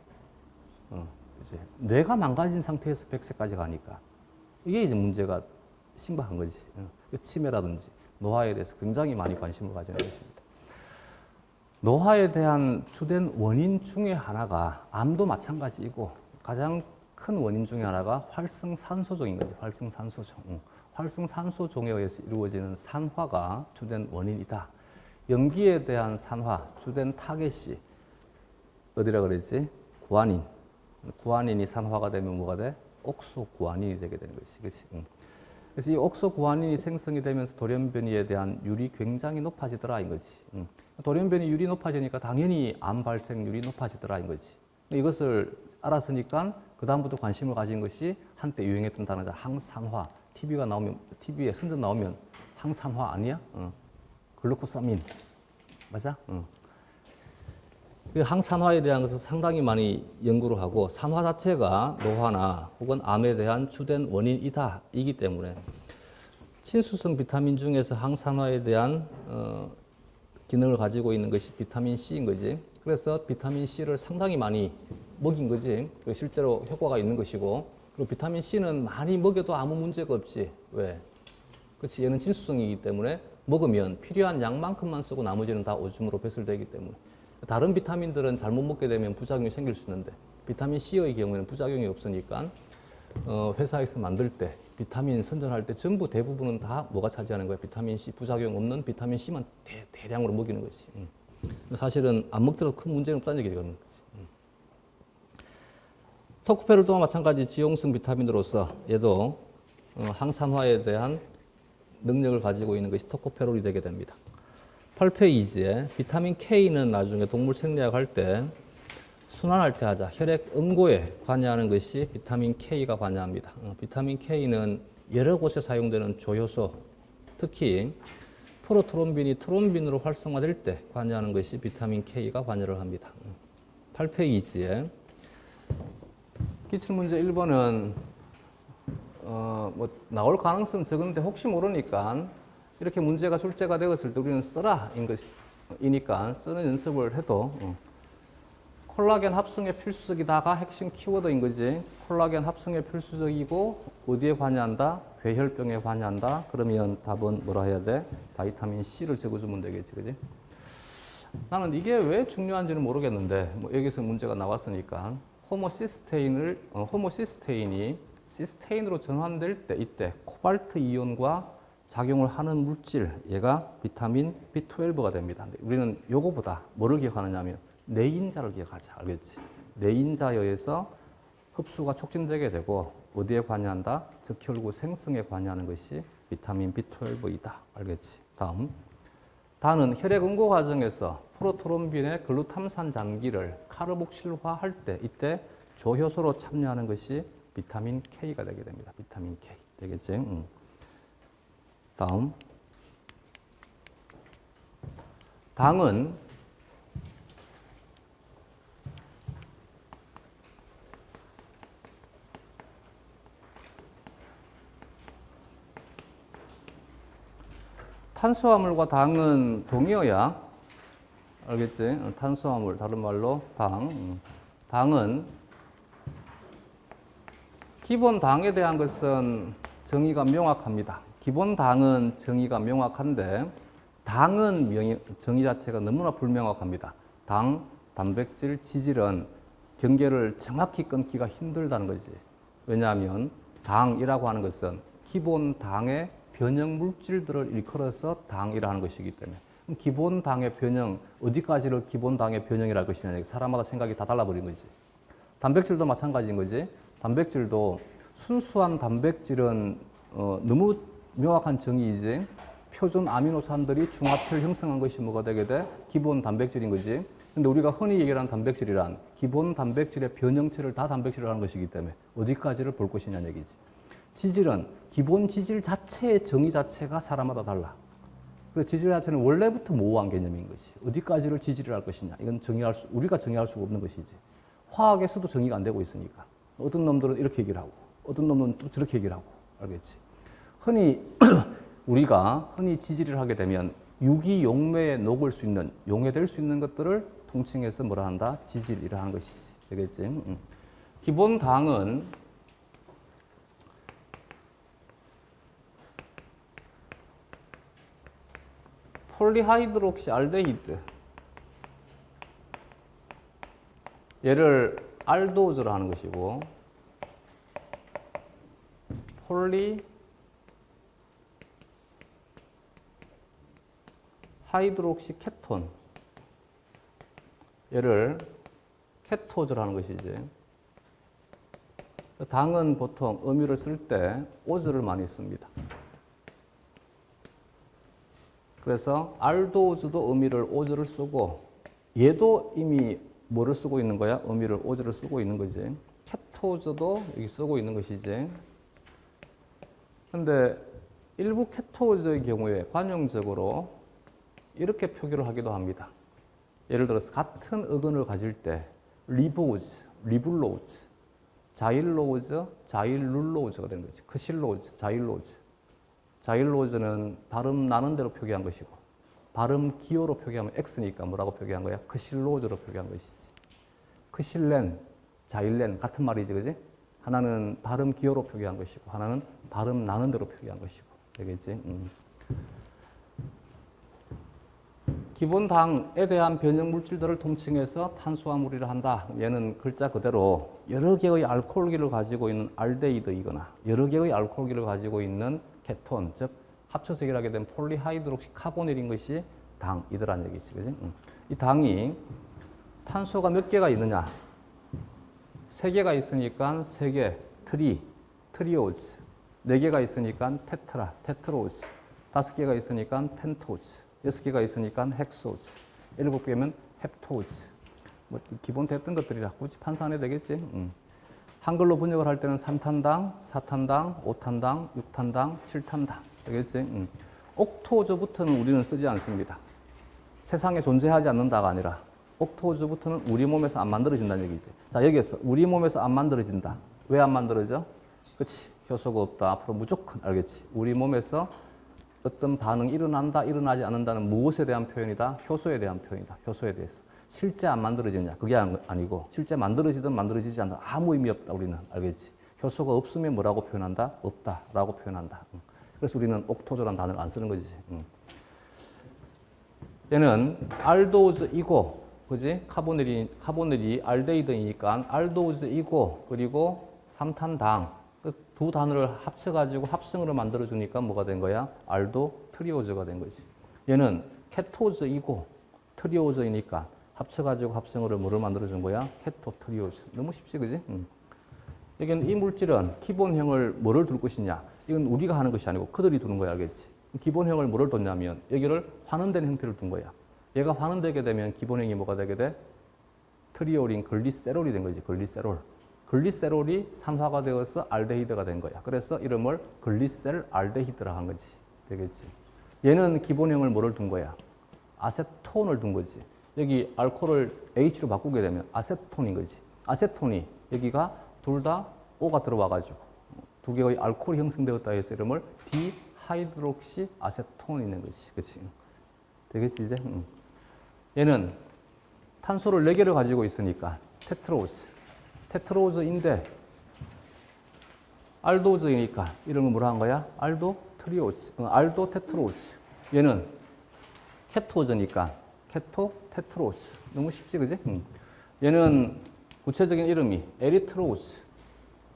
이제 뇌가 망가진 상태에서 100세까지 가니까 이게 이제 문제가 심각한 거지. 치매라든지 노화에 대해서 굉장히 많이 관심을 가지는 것입니다. 노화에 대한 주된 원인 중에 하나가 암도 마찬가지이고 가장 큰 원인 중에 하나가 활성산소종인 거지. 활성산소종. 활성산소종에 의해서 이루어지는 산화가 주된 원인이다. 염기에 대한 산화, 주된 타겟이 어디라 그랬지? 구아닌. 구아닌이 산화가 되면 뭐가 돼? 옥소구아닌이 되게 되는 것이. 그렇지? 그래서 이 옥소구아닌이 생성이 되면서 돌연변이에 대한 율이 굉장히 높아지더라 인 거지. 돌연변이 율이 높아지니까 당연히 암 발생률이 높아지더라 인 거지. 이것을 알았으니까 그 다음부터 관심을 가진 것이 한때 유행했던 단어자 항산화. TV에 선전 나오면 항산화 아니야? 글루코사민. 맞아? 그 항산화에 대한 것을 상당히 많이 연구를 하고 산화 자체가 노화나 혹은 암에 대한 주된 원인이다 이기 때문에 친수성 비타민 중에서 항산화에 대한 기능을 가지고 있는 것이 비타민 C인 거지. 그래서 비타민 C를 상당히 많이 먹인 거지. 실제로 효과가 있는 것이고 그리고 비타민 C는 많이 먹여도 아무 문제가 없지. 왜? 그렇지. 얘는 친수성이기 때문에 먹으면 필요한 양만큼만 쓰고 나머지는 다 오줌으로 배설되기 때문에 다른 비타민들은 잘못 먹게 되면 부작용이 생길 수 있는데 비타민 C의 경우에는 부작용이 없으니까 회사에서 만들 때 비타민 선전할 때 전부 대부분은 다 뭐가 차지하는 거야? 비타민 C 부작용 없는 비타민 C만 대량으로 먹이는 거지. 사실은 안 먹더라도 큰 문제는 없다는 얘기거든. 토코페롤 또한 마찬가지 지용성 비타민으로서 얘도 항산화에 대한 능력을 가지고 있는 것이 토코페롤이 되게 됩니다. 8페이지에 비타민 K는 나중에 동물 생리학 할 때 순환할 때 하자. 혈액 응고에 관여하는 것이 비타민 K가 관여합니다. 비타민 K는 여러 곳에 사용되는 조효소, 특히 프로트롬빈이 트롬빈으로 활성화될 때 관여하는 것이 비타민 K가 관여를 합니다. 8페이지에 기출문제 1번은 뭐 나올 가능성은 적은데 혹시 모르니까 이렇게 문제가 출제가 되었을 때 우리는 써라 이니까 쓰는 연습을 해도 콜라겐 합성의 필수적이다가 핵심 키워드인 거지. 콜라겐 합성의 필수적이고 어디에 관여한다? 괴혈병에 관여한다. 그러면 답은 뭐라 해야 돼? 바이타민 C를 적어주면 되겠지, 그지? 나는 이게 왜 중요한지는 모르겠는데 뭐 여기서 문제가 나왔으니까 호모시스테인이 시스테인으로 전환될 때 이때 코발트 이온과 작용을 하는 물질, 얘가 비타민 B12가 됩니다. 우리는 요거보다 뭐를 기억하느냐 하면 내인자를 기억하자. 알겠지? 내인자에 의해서 흡수가 촉진되게 되고 어디에 관여한다? 적혈구 생성에 관여하는 것이 비타민 B12이다. 알겠지? 다음. 다는 혈액 응고 과정에서 프로트롬빈의 글루탐산 장기를 카르복실화할 때 이때 조효소로 참여하는 것이 비타민 K가 되게 됩니다. 비타민 K. 되겠지? 다음. 당은 탄수화물과 당은 동이어야 알겠지? 탄수화물, 다른 말로 당. 당은 기본 당에 대한 것은 정의가 명확합니다. 기본 당은 정의가 명확한데 당은 정의 자체가 너무나 불명확합니다. 당, 단백질, 지질은 경계를 정확히 끊기가 힘들다는 거지. 왜냐하면 당이라고 하는 것은 기본 당의 변형 물질들을 일컬어서 당이라는 것이기 때문에. 그럼 기본 당의 변형, 어디까지를 기본 당의 변형이라는 것이냐. 사람마다 생각이 다 달라버린 거지. 단백질도 마찬가지인 거지. 단백질도 순수한 단백질은 너무 명확한 정의이지. 표준 아미노산들이 중합체를 형성한 것이 뭐가 되게 돼? 기본 단백질인 거지. 근데 우리가 흔히 얘기하는 단백질이란 기본 단백질의 변형체를 다 단백질을 하는 것이기 때문에 어디까지를 볼 것이냐는 얘기지. 지질은 기본 지질 자체의 정의 자체가 사람마다 달라. 그래서 지질 자체는 원래부터 모호한 개념인 것이. 어디까지를 지질을 할 것이냐. 이건 우리가 정의할 수가 없는 것이지. 화학에서도 정의가 안 되고 있으니까. 어떤 놈들은 이렇게 얘기를 하고, 어떤 놈은 또 저렇게 얘기를 하고. 알겠지? 흔히 우리가 지질을 하게 되면 유기용매에 녹을 수 있는, 용해될 수 있는 것들을 통칭해서 뭐라 한다? 지질이라 하는 것이지. 되겠지? 기본 당은 폴리하이드록시 알데히드, 얘를 알도오즈로 하는 것이고, 하이드록시 케톤, 얘를 케토즈로 하는 것이지. 당은 보통 의미를 쓸 때 오즈를 많이 씁니다. 그래서 알도오즈도 의미를 오즈를 쓰고, 얘도 이미 뭐를 쓰고 있는 거야? 의미를 오즈를 쓰고 있는 거지. 케토즈도 여기 쓰고 있는 것이지. 근데 일부 케토즈의 경우에 관용적으로 이렇게 표기를 하기도 합니다. 예를 들어서 같은 의근을 가질 때 리보즈, 리블로즈, 자일로즈, 자일룰로즈가 되는 거지. 크실로즈, 자일로즈. 자일로즈는 발음 나는 대로 표기한 것이고, 발음 기호로 표기하면 X니까 뭐라고 표기한 거야? 크실로즈로 표기한 것이지. 크실렌, 자일렌 같은 말이지, 그지? 하나는 발음 기호로 표기한 것이고, 하나는 발음 나는 대로 표기한 것이고, 되겠지? 기본 당에 대한 변형 물질들을 통칭해서 탄수화물이라 한다. 얘는 글자 그대로 여러 개의 알코올기를 가지고 있는 알데히드이거나 여러 개의 알코올기를 가지고 있는 케톤, 즉 합쳐서 얘기하게 된 폴리하이드록시 카보닐인 것이 당이더란 얘기지, 그지? 이 당이 탄소가 몇 개가 있느냐? 3개가 있으니까 3개, 트리오즈. 4개가 있으니까 테트라, 테트로즈. 5개가 있으니까 펜토즈. 6개가 있으니까 헥소즈. 7개면 헵토즈. 뭐 기본 됐던 것들이라 굳이 판사 안 해도 되겠지. 한글로 번역을 할 때는 3탄당, 4탄당, 5탄당, 6탄당, 7탄당. 되겠지? 옥토즈부터는 우리는 쓰지 않습니다. 세상에 존재하지 않는다가 아니라 옥토즈부터는 우리 몸에서 안 만들어진다는 얘기지. 자, 여기에서 우리 몸에서 안 만들어진다. 왜 안 만들어져? 그렇지. 효소가 없다. 앞으로 무조건 알겠지. 우리 몸에서 어떤 반응이 일어난다, 일어나지 않는다는 무엇에 대한 표현이다? 효소에 대한 표현이다. 효소에 대해서. 실제 안 만들어지냐? 그게 아니고 실제 만들어지든 만들어지지 않든 아무 의미 없다. 우리는 알겠지. 효소가 없으면 뭐라고 표현한다? 없다라고 표현한다. 그래서 우리는 옥토조라는 단어를 안 쓰는 거지. 얘는 알도우즈이고, 그지? 카보닐이 알데히드이니까 알도우즈이고, 그리고 3탄당. 두 단어를 합쳐가지고 합성으로 만들어주니까 뭐가 된 거야? 알도 트리오즈가 된 거지. 얘는 케토즈이고, 트리오즈이니까 합쳐가지고 합성으로 뭐를 만들어준 거야? 케토 트리오즈. 너무 쉽지, 그지? 여기는 이 물질은 기본형을 뭐를 둘 것이냐? 이건 우리가 하는 것이 아니고 그들이 두는 거야, 알겠지? 기본형을 뭐를 뒀냐면 여기를 환원된 형태를 둔 거야. 얘가 환원되게 되면 기본형이 뭐가 되게 돼? 트리올인 글리세롤이 된 거지, 글리세롤. 글리세롤이 산화가 되어서 알데히드가 된 거야. 그래서 이름을 글리셀 알데히드라 한 거지. 되겠지? 얘는 기본형을 뭐를 둔 거야? 아세톤을 둔 거지. 여기 알코올을 H로 바꾸게 되면 아세톤인 거지. 아세톤이 여기가 둘 다 O가 들어와가지고 두 개의 알코올이 형성되었다 해서 이름을 하이드록시 아세톤이 있는 것이. 그치? 되겠지, 이제? 얘는 탄소를 4개를 가지고 있으니까 테트로즈. 테트로즈인데 알도즈이니까 이름을 뭐라 한 거야? 알도 트리오즈. 알도 테트로즈. 얘는 케토즈니까 케토 테트로즈. 너무 쉽지, 그지? 얘는 구체적인 이름이 에리트로즈.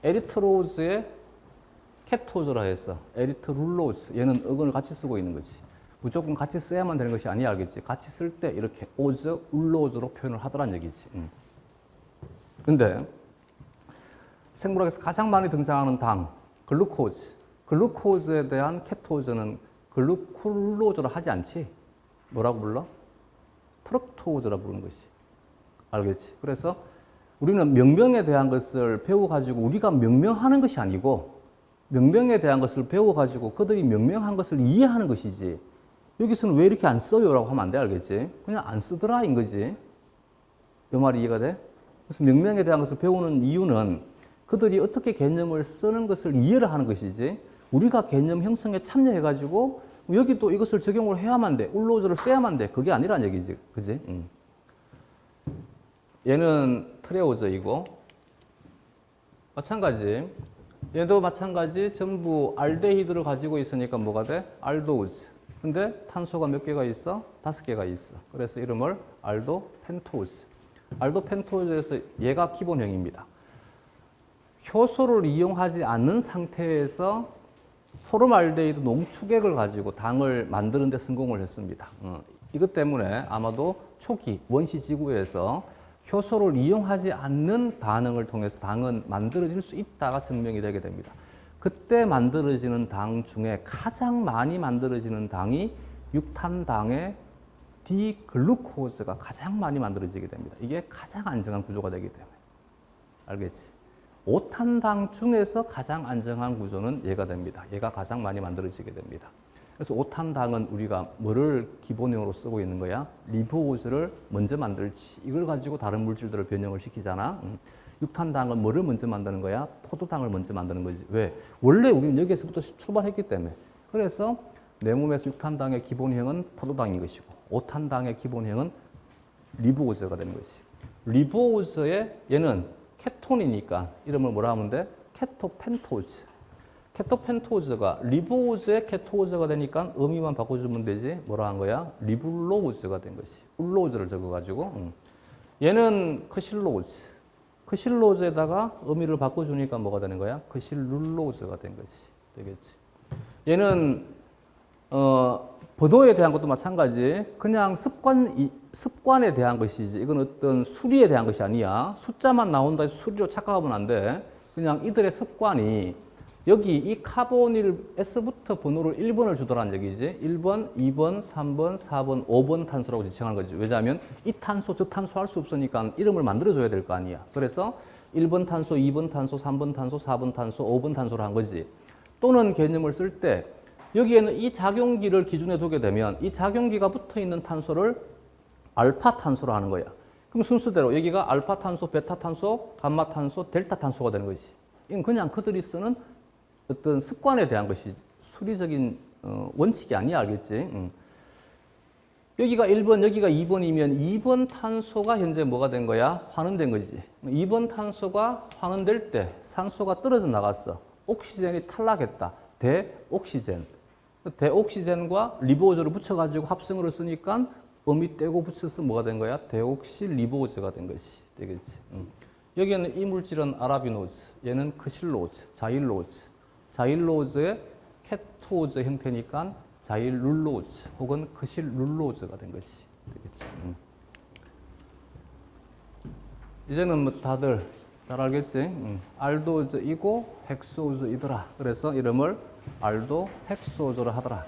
에리트로즈의 케토즈라 해서 에리트룰로즈. 얘는 어근을 같이 쓰고 있는 거지. 무조건 같이 써야만 되는 것이 아니야, 알겠지? 같이 쓸 때 이렇게 오즈, 울로즈로 표현을 하더란 얘기지. 근데 생물학에서 가장 많이 등장하는 당, 글루코즈. 글루코즈에 대한 케토즈는 글루쿨로즈라 하지 않지. 뭐라고 불러? 프럭토즈라 부르는 것이. 알겠지? 그래서 우리는 명명에 대한 것을 배워가지고 우리가 명명하는 것이 아니고 명명에 대한 것을 배워가지고 그들이 명명한 것을 이해하는 것이지. 여기서는 왜 이렇게 안 써요? 라고 하면 안 돼, 알겠지? 그냥 안 쓰더라, 인 거지. 이 말이 이해가 돼? 그래서 명명에 대한 것을 배우는 이유는 그들이 어떻게 개념을 쓰는 것을 이해를 하는 것이지, 우리가 개념 형성에 참여해가지고 여기 또 이것을 적용을 해야만 돼. 울로즈를 써야만 돼. 그게 아니란 얘기지. 그지? 얘는 트레오저이고, 마찬가지. 얘도 마찬가지 전부 알데히드를 가지고 있으니까 뭐가 돼? 알도우즈. 근데 탄소가 몇 개가 있어? 5개가 있어. 그래서 이름을 알도 펜토우즈. 알도 펜토우즈에서 얘가 기본형입니다. 효소를 이용하지 않는 상태에서 포름알데히드 농축액을 가지고 당을 만드는 데 성공을 했습니다. 이것 때문에 아마도 초기 원시 지구에서 효소를 이용하지 않는 반응을 통해서 당은 만들어질 수 있다가 증명이 되게 됩니다. 그때 만들어지는 당 중에 가장 많이 만들어지는 당이 육탄당의 디글루코즈가 가장 많이 만들어지게 됩니다. 이게 가장 안정한 구조가 되기 때문에. 알겠지? 5탄당 중에서 가장 안정한 구조는 얘가 됩니다. 얘가 가장 많이 만들어지게 됩니다. 그래서 5탄당은 우리가 뭐를 기본형으로 쓰고 있는 거야? 리보오즈를 먼저 만들지. 이걸 가지고 다른 물질들을 변형을 시키잖아. 6탄당은 뭐를 먼저 만드는 거야? 포도당을 먼저 만드는 거지. 왜? 원래 우리는 여기에서부터 출발했기 때문에. 그래서 내 몸에서 6탄당의 기본형은 포도당인 것이고 5탄당의 기본형은 리보오즈가 되는 것이. 리보오즈의 얘는 케톤이니까 이름을 뭐라 하면 돼? 케토펜토즈. 케토펜토즈가 리보오즈의 케토즈가 되니까 의미만 바꿔주면 되지. 뭐라 한 거야? 리블로우즈가 된 것이. 울로즈를 적어가지고. 얘는 크실로즈. 크실로즈에다가 의미를 바꿔주니까 뭐가 되는 거야? 크실룰로즈가 된 것이. 되겠지. 얘는 번호에 대한 것도 마찬가지. 그냥 습관에 대한 것이지. 이건 어떤 수리에 대한 것이 아니야. 숫자만 나온다 해서 수리로 착각하면 안 돼. 그냥 이들의 습관이 여기 이 카보닐 S부터 번호를 1번을 주더란 얘기지. 1번, 2번, 3번, 4번, 5번 탄소라고 지칭하는 거지. 왜냐하면 이 탄소, 저 탄소 할 수 없으니까 이름을 만들어줘야 될 거 아니야. 그래서 1번 탄소, 2번 탄소, 3번 탄소, 4번 탄소, 5번 탄소를 한 거지. 또는 개념을 쓸 때 여기에는 이 작용기를 기준에 두게 되면 이 작용기가 붙어 있는 탄소를 알파 탄소로 하는 거야. 그럼 순서대로 여기가 알파 탄소, 베타 탄소, 감마 탄소, 델타 탄소가 되는 거지. 이건 그냥 그들이 쓰는 어떤 습관에 대한 것이지. 수리적인 원칙이 아니야, 알겠지? 여기가 1번, 여기가 2번이면 2번 탄소가 현재 뭐가 된 거야? 환원된 거지. 2번 탄소가 환원될 때 산소가 떨어져 나갔어. 옥시젠이 탈락했다. 대옥시젠. 대옥시젠과 리보오즈를 붙여가지고 합성으로 쓰니까 음이 떼고 붙여서 뭐가 된 거야? 대옥실리보오즈가 된 것이 되겠지. 여기에는 이 물질은 아라비노즈, 얘는 크실로즈, 자일로즈. 자일로즈의 케토즈 형태니까 자일룰로즈 혹은 크실룰로즈가 된 것이 되겠지. 이제는 뭐 다들 잘 알겠지? 알도즈이고 헥소즈이더라. 그래서 이름을 알도 헥소즈로 하더라.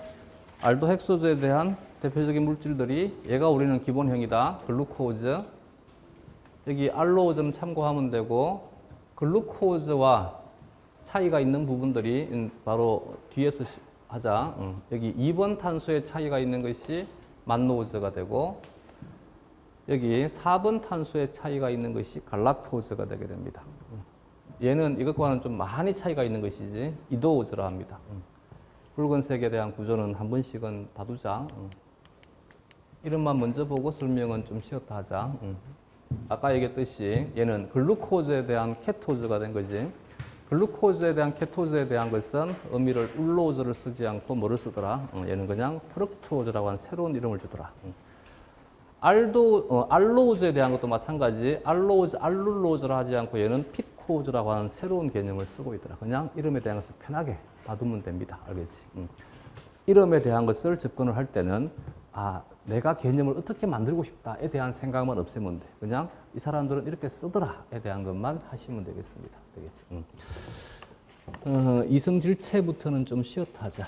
알도 헥소즈에 대한 대표적인 물질들이 얘가 우리는 기본형이다. 글루코즈. 여기 알로즈는 참고하면 되고 글루코즈와 차이가 있는 부분들이 바로 뒤에서 하자. 여기 2번 탄소의 차이가 있는 것이 만노즈가 되고 여기 4번 탄소의 차이가 있는 것이 갈락토즈가 되게 됩니다. 얘는 이것과는 좀 많이 차이가 있는 것이지 이도오즈라 합니다. 붉은색에 대한 구조는 한 번씩은 봐두자. 이름만 먼저 보고 설명은 좀 쉬었다 하자. 아까 얘기했듯이 얘는 글루코즈에 대한 케토즈가 된 거지. 글루코즈에 대한 케토즈에 대한 것은 의미를 울로즈를 쓰지 않고 뭐를 쓰더라? 얘는 그냥 프럭토즈라고 하는 새로운 이름을 주더라. 알로우즈에 대한 것도 마찬가지. 알로우즈, 알룰로즈라 하지 않고 얘는 피코즈라고 하는 새로운 개념을 쓰고 있더라. 그냥 이름에 대한 것을 편하게 봐두면 됩니다. 알겠지? 이름에 대한 것을 접근을 할 때는 내가 개념을 어떻게 만들고 싶다에 대한 생각만 없애면 돼. 그냥 이 사람들은 이렇게 쓰더라에 대한 것만 하시면 되겠습니다. 되겠지? 이성질체부터는 좀 쉬었다 하자.